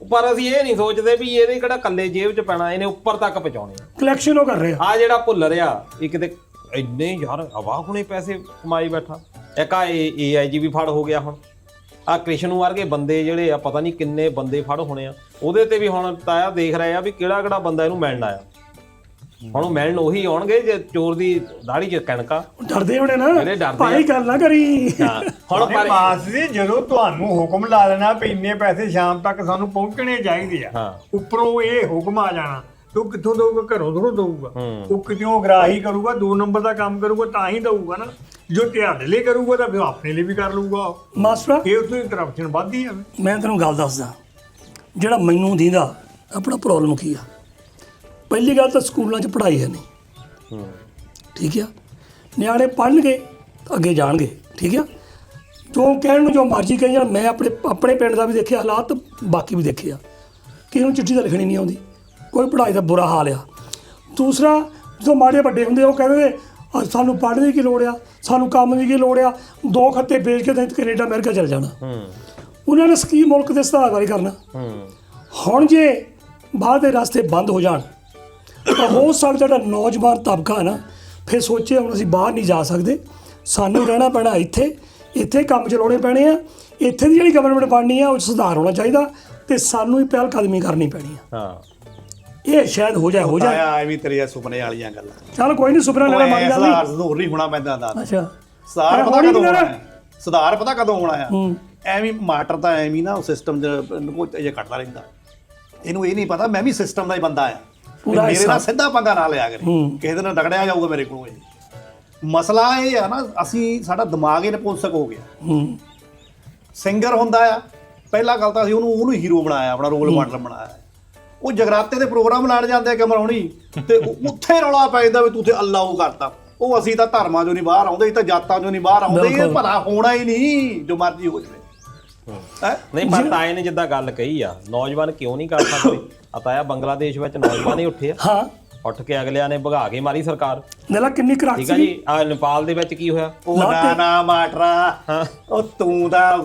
ਪਰ ਅਸੀਂ ਇਹ ਨਹੀਂ ਸੋਚਦੇ ਵੀ ਇਹਦੇ ਕਿਹੜਾ ਕੱਲੇ ਜੇਬ 'ਚ ਪੈਣਾ, ਇਹਨੇ ਉੱਪਰ ਤੱਕ ਪਹੁੰਚਾਉਣੇ ਆ। ਕਲੈਕਸ਼ਨ ਉਹ ਕਰ ਰਹੇ ਆ ਜਿਹੜਾ ਭੁੱਲ ਰਿਹਾ, ਇਹ ਕਿਤੇ ਇੰਨੇ ਯਾਰ ਹਵਾ ਹੁਣੇ ਪੈਸੇ ਕਮਾਈ ਬੈਠਾ। ਇੱਕ ਆ AIG ਵੀ ਫੜ ਹੋ ਗਿਆ। ਹੁਣ ਆ ਕ੍ਰਿਸ਼ਨੂ ਵਰਗੇ ਬੰਦੇ ਜਿਹੜੇ ਆ, ਪਤਾ ਨਹੀਂ ਕਿੰਨੇ ਬੰਦੇ ਫੜ ਹੋਣੇ ਆ। ਉਹਦੇ ਤੇ ਵੀ ਹੁਣ ਤਾਇਆ ਦੇਖ ਰਹੇ ਆ ਵੀ ਕਿਹੜਾ ਬੰਦਾ ਇਹਨੂੰ ਮਿਲਣ ਆਇਆ। ਹੁਣ ਉਹ ਮਿਲਣ ਉਹੀ ਆਉਣਗੇ ਜੇ ਚੋਰ ਦੀ ਦਾੜੀ 'ਚ ਕਣਕਾ। ਡਰਦੇ ਹੋਣੇ ਨਾ ਜਿਹੜੇ ਡਰਦੇ ਭਾਈ ਗੱਲ ਨਾ ਕਰੀ। ਹਾਂ ਹੁਣ ਪਰ ਬਾਸ ਜੀ ਜਦੋਂ ਤੁਹਾਨੂੰ ਹੁਕਮ ਲਾ ਦੇਣਾ ਵੀ ਇੰਨੇ ਪੈਸੇ ਸ਼ਾਮ ਤੱਕ ਸਾਨੂੰ ਪਹੁੰਚਣੇ ਚਾਹੀਦੇ ਆ, ਹਾਂ। ਉੱਪਰੋਂ ਇਹ ਹੁਕਮ ਆ ਜਾਣਾ, ਤੂੰ ਕਿੱਥੋਂ ਦਊਗਾ? ਘਰੋਂ ਥੋੜ੍ਹਾ ਦਊਗਾ। ਹੂੰ। ਉਹ ਕਿਉਂ ਗਰਾਹੀ ਕਰੂਗਾ, 2 ਨੰਬਰ ਦਾ ਕੰਮ ਕਰੂਗਾ ਤਾਂ ਹੀ ਦਊਗਾ ਨਾ। ਜੋ ਤੁਹਾਡੇ ਲਈ ਕਰੂਗਾ ਤਾਂ ਫਿਰ ਆਪਣੇ ਲਈ ਵੀ ਕਰ ਲਊਗਾ। ਮਾਸਟਰ ਇਹ ਉਤੋਂ ਹੀ ਕਰਪਸ਼ਨ ਵੱਧਦੀ ਆ। ਮੈਂ ਤੈਨੂੰ ਗੱਲ ਦੱਸਦਾ, ਜਿਹੜਾ ਮੈਨੂੰ ਦੀਂਦਾ ਆਪਣਾ ਪ੍ਰੋਬਲਮ ਕੀ ਆ। ਪਹਿਲੀ ਗੱਲ ਤਾਂ ਸਕੂਲਾਂ 'ਚ ਪੜ੍ਹਾਈ ਹੈ ਨਹੀਂ, ਠੀਕ ਆ। ਨਿਆਣੇ ਪੜ੍ਹਨਗੇ ਤਾਂ ਅੱਗੇ ਜਾਣਗੇ, ਠੀਕ ਆ। ਜੋ ਕਹਿਣ ਨੂੰ ਜੋ ਮਰਜ਼ੀ ਕਹੀ ਜਾਣ, ਮੈਂ ਆਪਣੇ ਪਿੰਡ ਦਾ ਵੀ ਦੇਖਿਆ ਹਾਲਾਤ, ਬਾਕੀ ਵੀ ਦੇਖਿਆ। ਕਿਸੇ ਨੂੰ ਚਿੱਠੀ ਤਾਂ ਲਿਖਣੀ ਨਹੀਂ ਆਉਂਦੀ, ਕੋਈ ਪੜ੍ਹਾਈ ਦਾ ਬੁਰਾ ਹਾਲ ਆ। ਦੂਸਰਾ, ਜਦੋਂ ਮਾੜੇ ਵੱਡੇ ਹੁੰਦੇ ਉਹ ਕਹਿੰਦੇ ਸਾਨੂੰ ਪੜ੍ਹਨ ਦੀ ਕੀ ਲੋੜ ਆ, ਸਾਨੂੰ ਕੰਮ ਦੀ ਕੀ ਲੋੜ ਆ, 2 ਖੱਤੇ ਵੇਚ ਕੇ ਤਾਂ ਕੈਨੇਡਾ ਅਮਰੀਕਾ ਚਲ ਜਾਣਾ। ਉਹਨਾਂ ਨੇ ਸਕੀਮ ਮੁਲਕ ਦੇ ਸੁਧਾਰ ਬਾਰੇ ਕਰਨਾ। ਹੁਣ ਜੇ ਬਾਹਰ ਦੇ ਰਸਤੇ ਬੰਦ ਹੋ ਜਾਣ ਤਾਂ ਹੋ ਸਕਦਾ ਜਿਹੜਾ ਨੌਜਵਾਨ ਤਬਕਾ ਨਾ ਫਿਰ ਸੋਚੇ ਹੁਣ ਅਸੀਂ ਬਾਹਰ ਨਹੀਂ ਜਾ ਸਕਦੇ, ਸਾਨੂੰ ਰਹਿਣਾ ਪੈਣਾ ਇੱਥੇ ਕੰਮ ਚਲਾਉਣੇ ਪੈਣੇ ਆ। ਇੱਥੇ ਦੀ ਜਿਹੜੀ ਗਵਰਨਮੈਂਟ ਬਣਨੀ ਆ ਉਹ 'ਚ ਸੁਧਾਰ ਹੋਣਾ ਚਾਹੀਦਾ ਤੇ ਸਾਨੂੰ ਹੀ ਪਹਿਲ ਕਦਮੀ ਕਰਨੀ ਪੈਣੀ ਆ। ਹਾਂ ਇਹ ਸ਼ਾਇਦ ਹੋ ਜਾਏ। ਐਵੇਂ ਤੇਰੀਆਂ ਸੁਪਨੇ ਵਾਲੀਆਂ ਗੱਲਾਂ। ਚੱਲ ਕੋਈ ਨਹੀਂ, ਸੁਪਨਾ ਲੈਣਾ ਮੰਨ ਗੱਲ ਸੁਧਾਰ ਜ਼ਰੂਰ ਨਹੀਂ ਹੋਣਾ ਪੈਂਦਾ ਦਾ। ਅੱਛਾ, ਸੁਧਾਰ ਪਤਾ ਹੋਣੀ ਕਦੋਂ ਨੀ ਹੋਣਾ ਨਾ। ਹੈ? ਸੁਧਾਰ ਪਤਾ ਕਦੋਂ ਹੋਣਾ ਆ? ਐਵੇਂ ਮਾਸਟਰ ਤਾਂ ਐਵੇਂ ਨਾ ਉਹ ਸਿਸਟਮ 'ਚ ਜੇ ਕੱਟਦਾ ਰਹਿੰਦਾ। ਇਹਨੂੰ ਇਹ ਨਹੀਂ ਪਤਾ ਮੈਂ ਵੀ ਸਿਸਟਮ ਦਾ ਹੀ ਬੰਦਾ ਆ। ਮੇਰੇ ਨਾਲ ਸਿੱਧਾ ਪੰਗਾ ਨਾ ਲਿਆ ਕਰੇ, ਕਿਸੇ ਦਿਨ ਰਗੜਿਆ ਜਾਊਗਾ ਮੇਰੇ ਕੋਲ। ਮਸਲਾ ਇਹ ਆ ਨਾ, ਸਾਡਾ ਦਿਮਾਗ ਹੀ ਨਪੁੰਸਕ ਹੋ ਗਿਆ। ਸਿੰਗਰ ਹੁੰਦਾ ਆ, ਪਹਿਲਾ ਗੱਲ ਤਾਂ ਅਸੀਂ ਉਹਨੂੰ ਹੀਰੋ ਬਣਾਇਆ, ਆਪਣਾ ਰੋਲ ਮਾਡਲ ਬਣਾਇਆ। ਉਹ ਜਗਰਾਤੇ ਦੇ ਪ੍ਰੋਗਰਾਮ ਲਾਣ ਜਾਂਦੇ ਆ ਕਮਰ ਹੋਣੀ, ਤੇ ਉੱਥੇ ਰੌਲਾ ਪੈ ਜਾਂਦਾ ਵੀ ਤੂੰ ਤੇ ਅੱਲਾ ਉਹ ਕਰਤਾ। ਉਹ ਅਸੀਂ ਤਾਂ ਧਰਮਾਂ ਚੋਂ ਨਹੀਂ ਬਾਹਰ ਆਉਂਦੇ, ਅਸੀਂ ਤਾਂ ਜਾਤਾਂ ਚੋਂ ਨਹੀਂ ਬਾਹਰ ਆਉਂਦੇ। ਇਹ ਭਲਾ ਹੋਣਾ ਹੀ ਨਹੀਂ, ਜੋ ਮਰਜ਼ੀ ਹੋ ਜਾਵੇ। ਨਹੀਂ ਪਰ ਤਾਏ ਨੇ ਜਿੱਦਾਂ ਗੱਲ ਕਹੀ ਆ, ਨੌਜਵਾਨ ਕਿਉਂ ਨਹੀਂ ਕਰ ਸਕਦੇ? ਤਾਇਆ ਬੰਗਲਾਦੇਸ਼ ਵਿੱਚ ਨੌਜਵਾਨ ਹੀ ਉੱਠੇ ਆ। ਹਾਂ, ਉੱਠ ਕੇ ਅਗਲਿਆਂ ਨੇ ਭਗਾ ਕੇ ਮਾਰੀ ਸਰਕਾਰ। ਨੇਲਾ ਕਿੰਨੀ ਕਰਾਚੀ ਠੀਕ ਆ ਜੀ। ਆ ਨੇਪਾਲ ਦੇ ਵਿੱਚ ਕੀ ਹੋਇਆ? ਉਹ ਨਾ ਮਾਟਰਾ, ਉਹ ਤੂੰ ਤਾਂ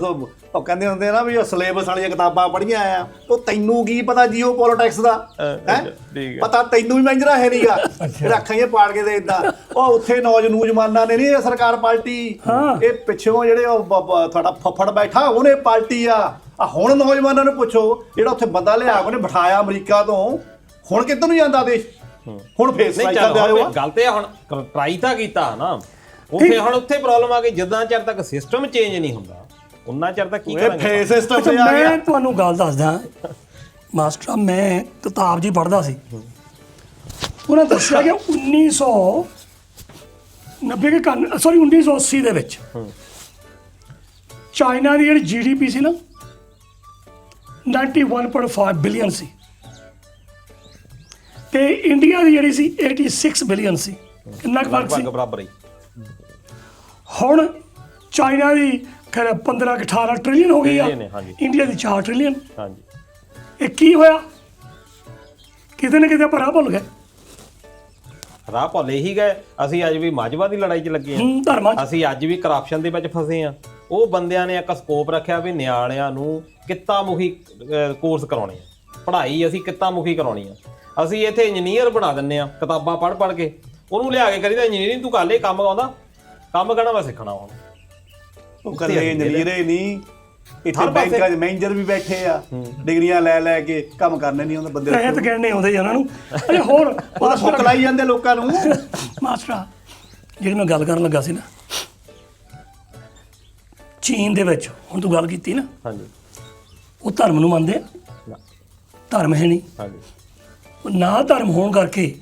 ਉਹ ਕਹਿੰਦੇ ਹੁੰਦੇ ਆ ਨਾ ਵੀ ਉਹ ਸਿਲੇਬਸ ਵਾਲੀਆਂ ਕਿਤਾਬਾਂ ਪੜ੍ਹੀਆਂ ਆ। ਉਹ ਤੈਨੂੰ ਕੀ ਪਤਾ ਜੀਓ ਪੋਲਿਟਿਕਸ ਦਾ? ਪਤਾ ਤੈਨੂੰ ਵੀ ਮੈਂਜਰਾ ਹੈ ਨਹੀਂਗਾ। ਰੱਖਾਂ ਇਹ ਪਾੜ ਕੇ ਦੇ ਇਦਾਂ। ਉਹ ਉੱਥੇ ਨੌਜਵਾਨਾਂ ਨੇ ਨਹੀਂ ਇਹ ਸਰਕਾਰ ਪਾਰਟੀ, ਇਹ ਪਿੱਛੋਂ ਜਿਹੜੇ ਉਹ ਤੁਹਾਡਾ ਫੱਫੜ ਬੈਠਾ ਉਹਨੇ ਪਾਰਟੀ ਆ। ਹੁਣ ਨੌਜਵਾਨਾਂ ਨੂੰ ਪੁੱਛੋ, ਜਿਹੜਾ ਉੱਥੇ ਬੰਦਾ ਲਿਆ ਉਹਨੇ ਬਿਠਾਇਆ ਅਮਰੀਕਾ ਤੋਂ, ਹੁਣ ਕਿੱਧਰ ਨੂੰ ਜਾਂਦਾ ਦੇਸ਼? ਹੁਣ ਫੇਸ ਗੱਲ ਤੇ ਹੁਣ ਟਰਾਈ ਤਾਂ ਕੀਤਾ ਨਾ ਉੱਥੇ। ਹੁਣ ਉੱਥੇ ਪ੍ਰੋਬਲਮ ਆ ਗਈ, ਜਿੱਦਾਂ ਚਿਰ ਤੱਕ ਸਿਸਟਮ ਚੇਂਜ ਨਹੀਂ ਹੁੰਦਾ ਉਹਨਾਂ ਚਿਰ ਤੱਕ ਕੀ ਕਰਾਂਗੇ? ਮੈਂ ਤੁਹਾਨੂੰ ਗੱਲ ਦੱਸਦਾ ਮਾਸਟਰ, ਮੈਂ ਕਿਤਾਬ ਜੀ ਪੜ੍ਹਦਾ ਸੀ। ਉਹਨਾਂ ਦੱਸਿਆ ਕਿ 1980 ਦੇ ਵਿੱਚ ਚਾਈਨਾ ਦੀ ਜਿਹੜੀ GDP ਸੀ ਨਾ 91.5 ਬਿਲੀਅਨ ਸੀ, ਤੇ ਇੰਡੀਆ ਦੀ ਜਿਹੜੀ ਸੀ 86 ਬਿਲੀਅਨ ਸੀ। ਕਿੰਨਾ ਕੁ ਫਰਕ ਸੀ? ਬਰਾਬਰ ਹੀ। ਹੁਣ ਚਾਈਨਾ ਦੀ 15-18 ਟ੍ਰਿਲੀਅਨ ਹੋ ਗਈ ਆ, ਇੰਡੀਆ ਦੀ 4 ਟ੍ਰਿਲੀਅਨ। ਇਹ ਕੀ ਹੋਇਆ? ਕਿਤੇ ਨਾ ਕਿਤੇ ਆਪਾਂ ਰਾਹ ਭੁੱਲ ਗਏ। ਰਾਹ ਭੁੱਲੇ ਹੀ ਗਏ। ਅਸੀਂ ਅੱਜ ਵੀ ਮਾਝਵਾ ਦੀ ਲੜਾਈ 'ਚ ਲੱਗੇ ਹਾਂ, ਧਰਮਾਂ 'ਚ। ਅਸੀਂ ਅੱਜ ਵੀ ਕਰਪਸ਼ਨ ਦੇ ਵਿੱਚ ਫਸੇ ਹਾਂ। ਉਹ ਬੰਦਿਆਂ ਨੇ ਇੱਕ ਸਕੋਪ ਰੱਖਿਆ ਵੀ ਨਿਆਣਿਆਂ ਨੂੰ ਕਿੱਤਾਮੁਖੀ ਕੋਰਸ ਕਰਾਉਣੇ ਆ, ਪੜ੍ਹਾਈ ਅਸੀਂ ਕਿੱਤਾਮੁਖੀ ਕਰਾਉਣੀ ਆ। ਅਸੀਂ ਇੱਥੇ ਇੰਜੀਨੀਅਰ ਬਣਾ ਦਿੰਦੇ ਆ ਕਿਤਾਬਾਂ ਪੜ੍ਹ ਕੇ, ਉਹਨੂੰ ਲਿਆ ਕੇ ਕਰੀਦਾ ਇੰਜੀਨੀਅਰਿੰਗ ਤੂੰ ਕਰ ਲੈ, ਕੰਮ ਆਉਂਦਾ, ਕੰਮ ਕਰਨਾ ਮੈਂ ਸਿੱਖਣਾ ਹੁਣ। ਉਹ ਕੱਲੇ ਇੰਜੀਨੀਅਰ ਨਹੀਂ, ਇੱਥੇ ਬੈਂਕਾਂ 'ਚ ਮੈਨੇਜਰ ਵੀ ਬੈਠੇ ਆ, ਡਿਗਰੀਆਂ ਲੈ ਕੇ ਕੰਮ ਕਰਨੇ ਨਹੀਂ ਆਉਂਦੇ ਬੰਦੇ। ਪੈਸੇ ਤਾਂ ਗਿਣਨੇ ਆਉਂਦੇ ਉਹਨਾਂ ਨੂੰ। ਅਰੇ ਹੋਰ ਭੁੱਖ ਲਾਈ ਜਾਂਦੇ ਲੋਕਾਂ ਨੂੰ। ਮਾਸਟਰ, ਜਿਹੜੀ ਮੈਂ ਗੱਲ ਕਰਨ ਲੱਗਾ ਸੀ ਨਾ, ਚੀਨ ਦੇ ਵਿੱਚ ਹੁਣ ਤੂੰ ਗੱਲ ਕੀਤੀ ਨਾ, ਹਾਂਜੀ, ਉਹ ਧਰਮ ਨੂੰ ਮੰਨਦੇ ਆ? ਧਰਮ ਹੈ ਨਹੀਂ। ਹਾਂਜੀ, ਨਾ ਧਰਮ ਹੋਣ ਕਰਕੇ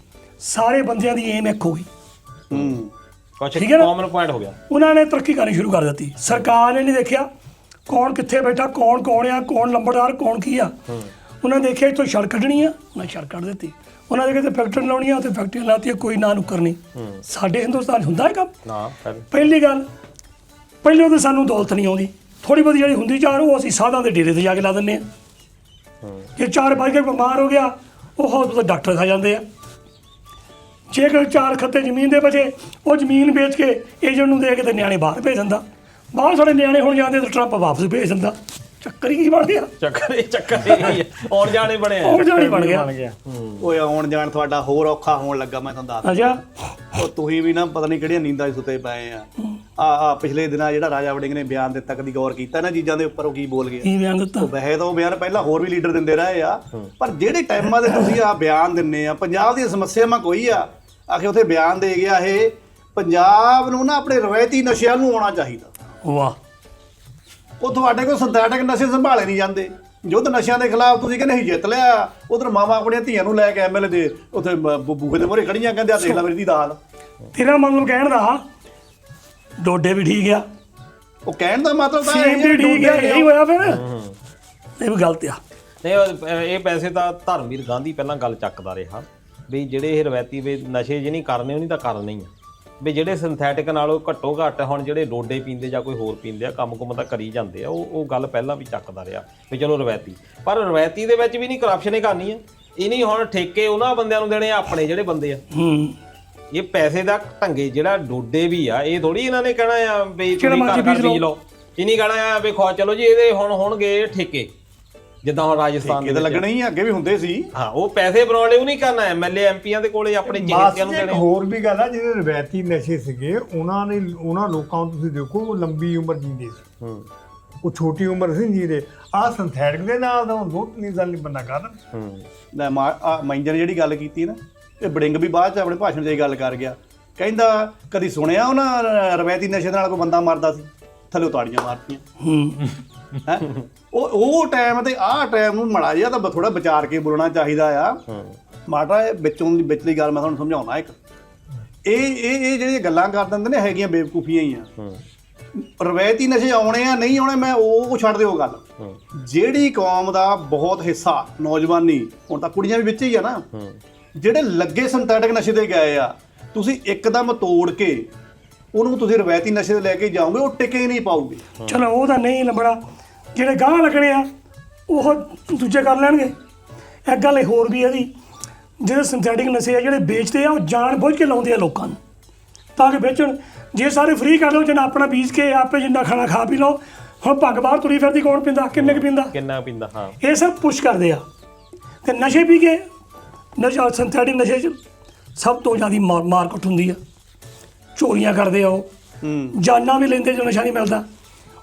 ਸਾਰੇ ਬੰਦਿਆਂ ਦੀ ਏਮ ਇੱਕ ਹੋ ਗਈ। ਕੁਛ ਕਾਮਨ ਪੁਆਇੰਟ ਹੋ ਗਿਆ। ਉਹਨਾਂ ਨੇ ਤਰੱਕੀ ਕਰਨੀ ਸ਼ੁਰੂ ਕਰ ਦਿੱਤੀ। ਸਰਕਾਰ ਨੇ ਨਹੀਂ ਦੇਖਿਆ ਕੌਣ ਕਿੱਥੇ ਬੈਠਾ, ਕੌਣ ਆ, ਕੌਣ ਲੰਬੜਦਾਰ, ਕੌਣ ਕੀ ਆ। ਉਹਨਾਂ ਦੇਖਿਆ ਇੱਥੋਂ ਸੜਕ ਕੱਢਣੀ ਆ, ਉਹਨਾਂ ਸੜਕ ਕੱਢ ਦਿੱਤੀ। ਉਹਨਾਂ ਦੇ ਕਿਤੇ ਫੈਕਟਰੀ ਲਾਉਣੀ ਆ, ਉੱਥੇ ਫੈਕਟਰੀ ਲਾਤੀ, ਕੋਈ ਨਾ ਨੁੱਕਰ ਨਹੀਂ। ਸਾਡੇ ਹਿੰਦੁਸਤਾਨ ਹੁੰਦਾ ਹੈ ਕੰਮ? ਪਹਿਲੀ ਗੱਲ, ਪਹਿਲੇ ਤਾਂ ਸਾਨੂੰ ਦੌਲਤ ਨਹੀਂ ਆਉਂਦੀ, ਥੋੜੀ ਬਹੁਤੀ ਜਿਹੜੀ ਹੁੰਦੀ ਚਾਰ ਉਹ ਅਸੀਂ ਸਾਧਾਂ ਦੇ ਡੇਰੇ ਤੇ ਜਾ ਕੇ ਲਾ ਦਿੰਦੇ ਆ। ਜੇ 4 ਵਜੇ ਕੇ ਬਿਮਾਰ ਹੋ ਗਿਆ, ਉਹ ਹਸਪਤਾਲ ਡਾਕਟਰ ਖਾ ਜਾਂਦੇ ਆ। ਜੇ ਕੋਈ 4 ਖੱਤੇ ਜ਼ਮੀਨ ਦੇ ਬਚੇ, ਉਹ ਜ਼ਮੀਨ ਵੇਚ ਕੇ ਏਜੰਟ ਨੂੰ ਦੇ ਕੇ ਤੇ ਨਿਆਣੇ ਬਾਹਰ ਭੇਜ ਦਿੰਦਾ। ਬਾਹਰ ਸਾਡੇ ਨਿਆਣੇ ਹੁਣ ਜਾਂਦੇ ਤਾਂ ਟਰੰਪ ਵਾਪਸ ਭੇਜ ਦਿੰਦਾ। ਚੱਕਰ ਹੀ ਬਣ ਗਿਆ। ਚੱਕਰ ਹੀ ਆਉਣ ਜਾਣੇ ਬਣਿਆ। ਆਉਣ ਜਾਣੇ ਬਣ ਗਿਆ। ਓਏ ਆਉਣ ਜਾਣ ਤੁਹਾਡਾ ਹੋਰ ਔਖਾ ਹੋਣ ਲੱਗਾ, ਮੈਂ ਤੁਹਾਨੂੰ ਦੱਸ। ਅੱਛਾ, ਉਹ ਤੁਸੀਂ ਵੀ ਨਾ ਪਤਾ ਨਹੀਂ ਕਿਹੜੀਆਂ ਨੀਂਦਾਂ 'ਚ ਸੁੱਤੇ ਪਏ ਆ। ਆ ਪਿਛਲੇ ਦਿਨਾਂ ਜਿਹੜਾ ਰਾਜਾ ਵੜਿੰਗ ਨੇ ਬਿਆਨ ਦਿੱਤਾ, ਕਦੀ ਗੌਰ ਕੀਤਾ ਇਹਨਾਂ ਚੀਜ਼ਾਂ ਦੇ ਉੱਪਰ? ਉਹ ਕੀ ਬੋਲ ਗਿਆ? ਕੀ ਬਿਆਨ ਦਿੱਤਾ? ਉਹ ਵੈਸੇ ਤਾਂ ਉਹ ਬਿਆਨ ਪਹਿਲਾਂ ਹੋਰ ਵੀ ਲੀਡਰ ਦਿੰਦੇ ਰਹੇ ਆ, ਪਰ ਜਿਹੜੇ ਟਾਈਮਾਂ ਦੇ ਤੁਸੀਂ ਆ ਬਿਆਨ ਦਿੰਨੇ ਆ, ਪੰਜਾਬ ਦੀਆਂ ਸਮੱਸਿਆਵਾਂ ਕੋਈ ਆ ਆਖੇ ਉੱਥੇ ਬਿਆਨ ਦੇ ਗਿਆ ਇਹ ਪੰਜਾਬ ਨੂੰ ਨਾ ਆਪਣੇ ਰਵਾਇਤੀ ਨਸ਼ਿਆਂ ਨੂੰ ਆਉਣਾ ਚਾਹੀਦਾ। ਵਾਹ, ਉਹ ਤੁਹਾਡੇ ਕੋਲ ਸਿੰਥੈਟਿਕ ਨਸ਼ੇ ਸੰਭਾਲੇ ਨਹੀਂ ਜਾਂਦੇ। ਯੁੱਧ ਨਸ਼ਿਆਂ ਦੇ ਖਿਲਾਫ ਤੁਸੀਂ ਕਹਿੰਦੇ ਅਸੀਂ ਜਿੱਤ ਲਿਆ, ਉਧਰ ਮਾਵਾਂ ਆਪਣੀਆਂ ਧੀਆਂ ਨੂੰ ਲੈ ਕੇ ਐਮਐਲਏ ਦੇ ਉੱਥੇ ਬੂਹੇ ਦੇ ਮੂਹਰੇ ਖੜੀਆਂ, ਕਹਿੰਦੇ ਆ ਦੇਖ ਲੈ ਮੇਰੀ ਦੀ ਦਾਲ। ਤੇਰਾ ਮਤਲਬ ਕਹਿਣ ਦਾ ਡੋਡੇ ਵੀ ਠੀਕ ਆ, ਉਹ ਕਹਿਣ ਦਾ ਮਤਲਬ ਤਾਂ ਸੀਐਮ ਵੀ ਠੀਕ ਆ, ਇਹੀ ਹੋਇਆ ਫਿਰ? ਇਹ ਵੀ ਗਲਤ ਆ। ਨਹੀਂ ਇਹ ਪੈਸੇ ਤਾਂ ਧਰਮਵੀਰ ਗਾਂਧੀ ਪਹਿਲਾਂ ਗੱਲ ਚੱਕਦਾ ਰਿਹਾ ਵੀ ਜਿਹੜੇ ਇਹ ਰਵਾਇਤੀ ਵੀ ਨਸ਼ੇ ਜੇ ਨਹੀਂ ਕਰਨੇ ਉਹ ਨਹੀਂ ਤਾਂ ਕਰਨੇ ਹੀ ਆ, ਵੀ ਜਿਹੜੇ ਸਿੰਥੈਟਿਕ ਨਾਲੋਂ ਘੱਟੋ ਘੱਟ ਹੁਣ ਜਿਹੜੇ ਡੋਡੇ ਪੀਂਦੇ ਜਾਂ ਕੋਈ ਹੋਰ ਪੀਂਦੇ ਆ, ਕੰਮ ਕੁਮ ਤਾਂ ਕਰੀ ਜਾਂਦੇ ਆ, ਉਹ ਗੱਲ ਪਹਿਲਾਂ ਵੀ ਚੱਕਦਾ ਰਿਹਾ ਵੀ ਚਲੋ ਰਵਾਇਤੀ, ਪਰ ਰਵਾਇਤੀ ਦੇ ਵਿੱਚ ਵੀ ਨਹੀਂ ਕਰਪਸ਼ਨ ਹੀ ਕਰਨੀ ਆ। ਇਹ ਨਹੀਂ ਹੁਣ ਠੇਕੇ ਉਹਨਾਂ ਬੰਦਿਆਂ ਨੂੰ ਦੇਣੇ ਆ ਆਪਣੇ ਜਿਹੜੇ ਬੰਦੇ ਆ। ਇਹ ਪੈਸੇ ਦਾ ਢੰਗੇ ਜਿਹੜਾ ਡੋਡੇ ਵੀ ਆ, ਇਹ ਥੋੜੀ ਇਹਨਾਂ ਨੇ ਕਹਿਣਾ ਆ ਵੀ ਤੁਸੀਂ ਘਰ ਘਰ ਬੀਜ ਲਓ, ਇਹ ਨਹੀਂ ਕਹਿਣਾ ਆ ਵੀ ਖੋ ਚਲੋ ਜੀ ਇਹਦੇ ਹੁਣ ਹੋਣਗੇ ਠੇਕੇ, ਜਿੱਦਾਂ ਹੁਣ ਰਾਜਸਥਾਨ ਦੇ ਲੱਗਣੇ ਹੀ ਅੱਗੇ ਵੀ ਹੁੰਦੇ ਸੀ। ਹਾਂ, ਉਹ ਪੈਸੇ ਬਣਾਉਣ ਲਈ ਉਹ ਨਹੀਂ ਕਰਨਾ, ਐਮਐਲਏ ਐਮਪੀਆਂ ਦੇ ਕੋਲੇ ਆਪਣੇ ਚਹੇਤਿਆਂ ਨੂੰ ਦੇਣੇ। ਹੋਰ ਵੀ ਗੱਲ ਆ, ਜਿਹੜੇ ਰਵਾਇਤੀ ਨਸ਼ੇ ਸੀਗੇ ਉਹਨਾਂ ਲੋਕਾਂ ਨੂੰ ਤੁਸੀਂ ਦੇਖੋ ਉਹ ਲੰਬੀ ਉਮਰ ਜੀਂਦੇ ਸੀ, ਉਹ ਛੋਟੀ ਉਮਰ ਸੀ ਜੀਂਦੇ। ਆਹ ਸਿੰਥੈਟਿਕ ਦੇ ਨਾਲ ਤਾਂ ਬਹੁਤ ਨਹੀਂ ਗੱਲ ਨਹੀਂ ਬੰਦਾ ਕਰਦਾ। ਲੈ ਮੈਂਜਰ ਜਿਹੜੀ ਗੱਲ ਕੀਤੀ ਨਾ, ਇਹ ਬੜਿੰਗ ਵੀ ਬਾਅਦ ਚ ਆਪਣੇ ਭਾਸ਼ਣ 'ਚ ਇਹ ਗੱਲ ਕਰ ਗਿਆ, ਕਹਿੰਦਾ ਕਦੀ ਸੁਣਿਆ ਉਹਨਾਂ ਰਵਾਇਤੀ ਨਸ਼ੇ ਨਾਲ ਕੋਈ ਬੰਦਾ ਮਰਦਾ ਸੀ? ਥੱਲੇ ਤਾੜੀਆਂ ਮਾਰਤੀਆਂ। ਹੈ ਉਹ ਟਾਈਮ ਤੇ ਆਹ ਟਾਈਮ ਨੂੰ ਮਾੜਾ ਜਿਹਾ ਤਾਂ ਥੋੜਾ ਵਿਚਾਰ ਕੇ ਬੋਲਣਾ ਚਾਹੀਦਾ ਆ। ਮਾੜਾ ਵਿਚਲੀ ਗੱਲ ਮੈਂ ਤੁਹਾਨੂੰ ਸਮਝਾਉਣਾ ਇੱਕ, ਇਹ ਜਿਹੜੀਆਂ ਗੱਲਾਂ ਕਰ ਦਿੰਦੇ ਨੇ ਹੈਗੀਆਂ ਬੇਵਕੂਫੀਆਂ ਹੀ ਆ। ਰਵਾਇਤੀ ਨਸ਼ੇ ਆਉਣੇ ਆ ਨਹੀਂ ਆਉਣੇ, ਮੈਂ ਉਹ ਛੱਡ ਦਿਓ ਗੱਲ। ਜਿਹੜੀ ਕੌਮ ਦਾ ਬਹੁਤ ਹਿੱਸਾ ਨੌਜਵਾਨੀ, ਹੁਣ ਤਾਂ ਕੁੜੀਆਂ ਵੀ ਵਿੱਚ ਹੀ ਆ ਨਾ, ਜਿਹੜੇ ਲੱਗੇ ਸਿੰਥੈਟਿਕ ਨਸ਼ੇ ਤੇ ਗਏ ਆ, ਤੁਸੀਂ ਇੱਕਦਮ ਤੋੜ ਕੇ ਉਹਨੂੰ ਤੁਸੀਂ ਰਵਾਇਤੀ ਨਸ਼ੇ ਤੇ ਲੈ ਕੇ ਜਾਓਗੇ, ਉਹ ਟਿਕੇ ਨਹੀਂ ਪਾਉਗੇ। ਚਲੋ ਉਹ ਤਾਂ ਨਹੀਂ ਲੰਬੜਾ, ਜਿਹੜੇ ਗਾਹ ਲੱਗਣੇ ਆ ਉਹ ਦੂਜੇ ਕਰ ਲੈਣਗੇ। ਇੱਕ ਗੱਲ ਹੋਰ ਵੀ ਇਹਦੀ, ਜਿਹੜੇ ਸਿੰਥੈਟਿਕ ਨਸ਼ੇ ਆ ਜਿਹੜੇ ਵੇਚਦੇ ਆ, ਉਹ ਜਾਣ ਬੁੱਝ ਕੇ ਲਾਉਂਦੇ ਆ ਲੋਕਾਂ ਨੂੰ ਤਾਂ ਕਿ ਵੇਚਣ। ਜੇ ਸਾਰੇ ਫ੍ਰੀ ਕਰ ਲਓ, ਜਿੰਨਾ ਆਪਣਾ ਬੀਜ ਕੇ ਆਪੇ ਜਿੰਨਾ ਖਾਣਾ ਖਾ ਪੀ ਲਓ। ਹੁਣ ਪੱਗ ਬਾਹਰ ਤੁਰੀ ਫਿਰਦੀ ਕੌਣ ਪੀਂਦਾ, ਕਿੰਨੇ ਕੁ ਪੀਂਦਾ, ਕਿੰਨਾ ਪੀਂਦਾ? ਹਾਂ, ਇਹ ਸਭ ਪੁਸ਼ ਕਰਦੇ ਆ। ਤੇ ਨਸ਼ੇ ਪੀ ਕੇ ਨਸ਼ਾ ਸਿੰਥੈਟਿਕ ਨਸ਼ੇ 'ਚ ਸਭ ਤੋਂ ਜ਼ਿਆਦਾ ਮਾਰਕੀਟ ਹੁੰਦੀ ਆ, ਚੋਰੀਆਂ ਕਰਦੇ ਆ, ਉਹ ਜਾਨਾਂ ਵੀ ਲੈਂਦੇ ਜੋ ਨਸ਼ਾ ਨਹੀਂ ਮਿਲਦਾ।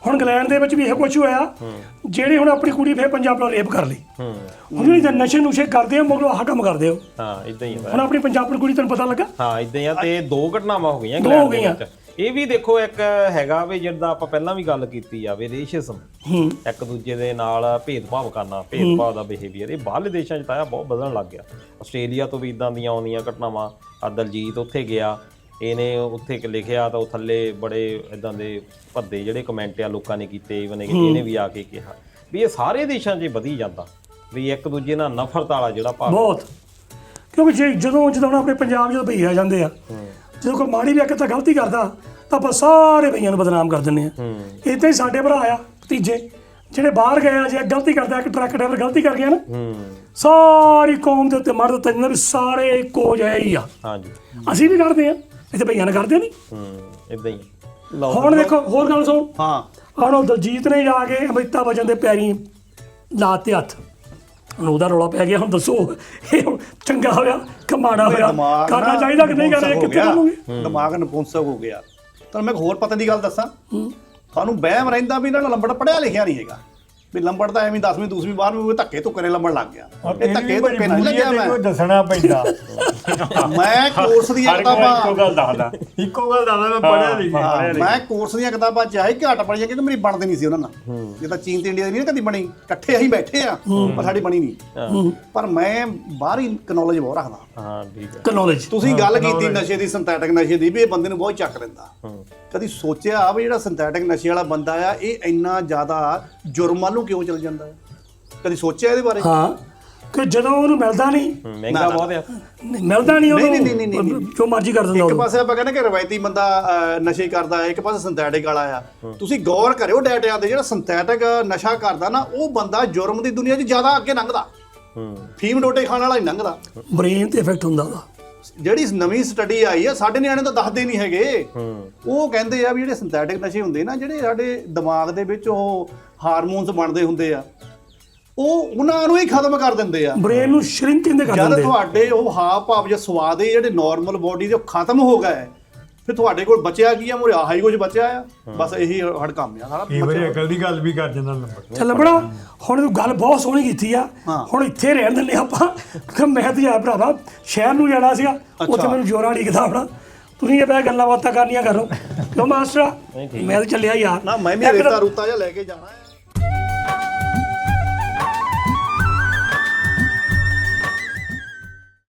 ਹੁਣ ਇੰਗਲੈਂਡ ਦੇ ਵਿੱਚ ਵੀ ਇਹ ਕੁਛ ਹੋਇਆ, ਜਿਹੜੇ ਹੁਣ ਆਪਣੀ ਕੁੜੀ ਫੇਰ ਪੰਜਾਬ ਨਾਲ ਰੇਪ ਕਰ ਲਈ, ਹੁਣ ਜਿਹੜੇ ਨਸ਼ੇ ਨੁਸ਼ੇ ਕਰਦੇ ਆ ਮਗਰੋਂ ਆਹ ਕੰਮ ਕਰਦੇ ਹੋ। ਹਾਂ, ਇਦਾਂ ਹੀ ਹੁਣ ਆਪਣੀ ਪੰਜਾਬ ਦੀ ਕੁੜੀ ਤੈਨੂੰ ਪਤਾ ਲੱਗਾ? ਹਾਂ, ਇਦਾਂ ਹੀ ਆ। ਤੇ ਦੋ ਘਟਨਾਵਾਂ ਹੋ ਗਈਆਂ ਇੰਗਲੈਂਡ ਦੇ ਵਿੱਚ। ਇਹ ਵੀ ਦੇਖੋ ਇੱਕ ਹੈਗਾ ਵੀ ਜਿੱਦਾਂ ਆਪਾਂ ਪਹਿਲਾਂ ਵੀ ਗੱਲ ਕੀਤੀ ਆ ਵੀ ਰੇਸ਼ਿਜ਼ਮ, ਇੱਕ ਦੂਜੇ ਦੇ ਨਾਲ ਭੇਦਭਾਵ ਕਰਨਾ, ਭੇਦਭਾਵ ਦਾ ਬਿਹੇਵੀਅਰ, ਇਹ ਬਾਹਰਲੇ ਦੇਸ਼ਾਂ 'ਚ ਤਾਂ ਬਹੁਤ ਵਧਣ ਲੱਗ ਗਿਆ। ਆਸਟ੍ਰੇਲੀਆ ਤੋਂ ਵੀ ਇਦਾਂ ਦੀਆਂ ਆਉਂਦੀਆਂ ਘਟਨਾਵਾਂ। ਆ ਦਲਜੀਤ ਉੱਥੇ ਗਿਆ, ਇਹਨੇ ਉੱਥੇ ਲਿਖਿਆ ਤਾਂ ਉਹ ਥੱਲੇ ਬੜੇ ਇਦਾਂ ਦੇ ਭੱਦੇ ਜਿਹੜੇ ਕਮੈਂਟ ਆ ਲੋਕਾਂ ਨੇ ਕੀਤੇ, ਇਵਨ ਇਹਨੇ ਵੀ ਆ ਕੇ ਕਿਹਾ ਵੀ ਇਹ ਸਾਰੇ ਦੇਸ਼ਾਂ 'ਚ ਵਧੀ ਜਾਂਦਾ ਵੀ ਇੱਕ ਦੂਜੇ ਨਾਲ ਨਫ਼ਰਤ ਵਾਲਾ ਜਿਹੜਾ ਭਾਵ ਬਹੁਤ। ਕਿਉਂਕਿ ਜਦੋਂ ਹੁਣ ਆਪਣੇ ਪੰਜਾਬ ਜਦੋਂ ਭਈਆ ਜਾਂਦੇ ਆ, ਜਦੋਂ ਕੋਈ ਮਾੜੀ ਵੀ ਇੱਕ ਤਾਂ ਗਲਤੀ ਕਰਦਾ ਤਾਂ ਆਪਾਂ ਸਾਰੇ ਭਈਆਂ ਨੂੰ ਬਦਨਾਮ ਕਰ ਦਿੰਦੇ ਆ। ਇੱਦਾਂ ਹੀ ਸਾਡੇ ਭਰਾ ਆ ਭਤੀਜੇ ਜਿਹੜੇ ਬਾਹਰ ਗਏ ਆ, ਜੇ ਗਲਤੀ ਕਰਦਾ, ਇੱਕ ਟਰੱਕ ਡਰਾਈਵਰ ਗਲਤੀ ਕਰ ਗਿਆ ਨਾ, ਸਾਰੀ ਕੌਮ ਦੇ ਉੱਤੇ ਮਾਰ ਦਿੱਤਾ ਜਾਂਦਾ ਵੀ ਸਾਰੇ ਇੱਕੋ ਜਿਹੇ ਹੀ ਆ। ਹਾਂਜੀ, ਅਸੀਂ ਵੀ ਕਰਦੇ ਆ, ਇੱਥੇ ਭਈਆਂ ਨੇ ਕਰਦੇ ਨਹੀਂ। ਇਦਾਂ ਹੀ। ਹੁਣ ਦੇਖੋ ਹੋਰ ਗੱਲ ਸੁਣ। ਹਾਂ, ਹੁਣ ਉਹ ਦਲਜੀਤ ਨੇ ਜਾ ਕੇ ਅਮਿਤਾਭ ਬੱਚਨ ਦੇ ਪੈਰੀਂ ਲਾਤੇ ਹੱਥ, ਹੁਣ ਉਹਦਾ ਰੌਲਾ ਪੈ ਗਿਆ। ਹੁਣ ਦੱਸੋ ਇਹ ਚੰਗਾ ਹੋਇਆ ਕਿ ਮਾੜਾ ਹੋਇਆ? ਕਰਨਾ ਚਾਹੀਦਾ ਕਿ ਨਹੀਂ ਕਰਨਾ? ਕਿੱਥੇ ਕਰੋਗੇ? ਦਿਮਾਗ ਨਪੁੰਸਕ ਹੋ ਗਿਆ। ਤੁਹਾਨੂੰ ਮੈਂ ਇੱਕ ਹੋਰ ਪਤਾ ਦੀ ਗੱਲ ਦੱਸਾਂ, ਤੁਹਾਨੂੰ ਵਹਿਮ ਰਹਿੰਦਾ ਵੀ ਇਹਨਾਂ ਨੂੰ ਲੰਬੜ ਪੜਿਆ ਲਿਖਿਆ ਨਹੀਂ ਹੈਗਾ, ਵੀ ਲੰਬੜ ਤਾਂ ਐਵੇਂ 10ਵੀਂ 12ਵੀਂ 12ਵੀਂ ਧੱਕੇ ਧੁੱਕੇ ਨੇ ਲੰਬੜ ਲੱਗ ਗਿਆ। ਇਹ ਧੱਕੇ ਧੁੱਕੇ ਨਹੀਂ ਲੱਗਿਆ, ਮੈਂ ਦੱਸਣਾ ਪੈਂਦਾ। ਮੈਂ ਕੋਰਸ ਦੀਆਂ ਕਿਤਾਬਾਂ ਇੱਕੋ ਗੱਲ ਦੱਸਦਾ ਮੈਂ ਪੜਿਆ ਲਿਖਿਆ। ਮੈਂ ਕੋਰਸ ਦੀਆਂ ਕਿਤਾਬਾਂ ਚਾਹੇ ਘੱਟ ਪੜ੍ਹੀਆਂ ਕਿਉਂਕਿ ਮੇਰੀ ਬਣਦੀ ਨਹੀਂ ਸੀ ਉਹਨਾਂ ਨਾਲ। ਜਿੱਦਾਂ ਚੀਨ ਤੇ ਇੰਡੀਆ ਦੀ ਨਹੀਂ ਕਦੀ ਬਣੀ, ਇਕੱਠੇ ਅਸੀਂ ਬੈਠੇ ਆ ਪਰ ਸਾਡੀ ਬਣੀ ਨਹੀਂ। ਪਰ ਮੈਂ ਬਾਹਰੀ ਨੌਲੇਜ ਬਹੁਤ ਰੱਖਦਾ। ਹਾਂ, ਠੀਕ ਹੈ। ਨੌਲੇਜ ਤੁਸੀਂ ਗੱਲ ਕੀਤੀ ਨਸ਼ੇ ਦੀ, ਸਿੰਥੈਟਿਕ ਨਸ਼ੇ ਦੀ, ਵੀ ਇਹ ਬੰਦੇ ਨੂੰ ਬਹੁਤ ਚੱਕ ਲੈਂਦਾ। ਕਦੀ ਸੋਚਿਆ ਵੀ ਜਿਹੜਾ ਸਿੰਥੈਟਿਕ ਨਸ਼ੇ ਵਾਲਾ ਬੰਦਾ ਆ, ਇਹ ਇੰਨਾ ਜ਼ਿਆਦਾ ਜੁਰਮ ਵੱਲ ਨੂੰ ਕਿਉਂ ਚਲ ਜਾਂਦਾ ਹੈ? ਕਦੀ ਸੋਚਿਆ ਇਹਦੇ ਬਾਰੇ? ਹਾਂ, ਕਿ ਜਦੋਂ ਉਹਨੂੰ ਮਿਲਦਾ ਨਹੀਂ, ਮਹਿੰਗਾ ਬਹੁਤ ਆ, ਮਿਲਦਾ ਨਹੀਂ ਉਹਨੂੰ, ਜੋ ਮਰਜ਼ੀ ਕਰ ਦਿੰਦਾ। ਇੱਕ ਪਾਸੇ ਆਪਾਂ ਕਹਿੰਦੇ ਕਿ ਰਵਾਇਤੀ ਬੰਦਾ ਨਸ਼ੇ ਕਰਦਾ ਹੈ, ਇੱਕ ਪਾਸੇ ਸਿੰਥੈਟਿਕ ਵਾਲਾ ਆ। ਤੁਸੀਂ ਗੌਰ ਕਰਿਓ ਡਾਟਿਆਂ ਤੇ, ਜਿਹੜਾ ਸਿੰਥੈਟਿਕ ਨਸ਼ਾ ਕਰਦਾ ਨਾ, ਉਹ ਬੰਦਾ ਜੁਰਮ ਦੀ ਦੁਨੀਆ 'ਚ ਜ਼ਿਆਦਾ ਅੱਗੇ ਲੰਘਦਾ। ਫੀਮ ਡੋਟੇ ਖਾਣ ਵਾਲਾ ਨਹੀਂ ਲੰਘਦਾ। ਬ੍ਰੇਨ ਤੇ ਇਫੈਕਟ ਹੁੰਦਾ ਉਹਦਾ। ਜਿਹੜੀ ਨਵੀਂ ਸਟੱਡੀ ਆਈ ਆ, ਸਾਡੇ ਨਿਆਣੇ ਤਾਂ ਦੱਸਦੇ ਨਹੀਂ ਹੈਗੇ। ਉਹ ਕਹਿੰਦੇ ਆ ਵੀ ਜਿਹੜੇ ਸਿੰਥੈਟਿਕ ਨਸ਼ੇ ਹੁੰਦੇ ਨਾ, ਜਿਹੜੇ ਸਾਡੇ ਦਿਮਾਗ ਦੇ ਵਿੱਚ ਉਹ ਹਾਰਮੋਨਸ ਬਣਦੇ ਹੁੰਦੇ ਆ, ਉਹ ਉਹਨਾਂ ਨੂੰ ਹੀ ਖਤਮ ਕਰ ਦਿੰਦੇ ਆ। ਬ੍ਰੇਨ ਨੂੰ ਸ਼ਰਿੰਕ ਕਹਿੰਦੇ ਕਰ ਦਿੰਦੇ। ਜਦ ਤੁਹਾਡੇ ਉਹ ਹਾਵ ਭਾਵ ਜਾਂ ਸਵਾਦ ਜਿਹੜੇ ਨਾਰਮਲ ਬੋਡੀ ਦੇ ਖਤਮ ਹੋ ਗਏ, ਫਿਰ ਤੁਹਾਡੇ ਕੋਲ ਬਚਿਆ ਕੀ ਆ, ਮੁਰੇ ਆਹੀ ਕੁਝ ਬਚਿਆ ਆ, ਬਸ ਇਹੀ ਹੜ ਕੰਮ ਆ ਸਾਰਾ। ਕਈ ਵਾਰੀ ਅਕਲ ਦੀ ਗੱਲ ਵੀ ਕਰ ਜਾਂਦਾ ਨੰਬਰ। ਚੱਲ ਬੜਾ ਹੁਣ ਤੂੰ ਗੱਲ ਬਹੁਤ ਸੋਹਣੀ ਕੀਤੀ ਆ, ਹੁਣ ਇੱਥੇ ਰਹਿਣ ਦਿੰਦੇ ਆਪਾਂ ਕਿਉਂਕਿ ਮੈਂ ਤੇ ਜਾ ਭਰਾਵਾ ਸ਼ਹਿਰ ਨੂੰ ਜਾਣਾ ਸੀਗਾ, ਉੱਥੇ ਮੈਨੂੰ ਜੋਰਾਂ ਢੀਕਦਾ ਆਪਣਾ, ਤੁਸੀਂ ਇਹ ਬੈ ਗੱਲਾਂ ਬਾਤਾਂ ਕਰਨੀਆਂ ਕਰੋ ਕਿਉਂ ਮਾਸਟਰ, ਮੈਂ ਤਾਂ ਚੱਲਿਆ ਯਾਰ। ਨਾ ਮੈਂ ਵੀ ਰੇਤਾ ਰੂਤਾ ਜਿਹਾ ਲੈ ਕੇ ਜਾਣਾ ਹੈ।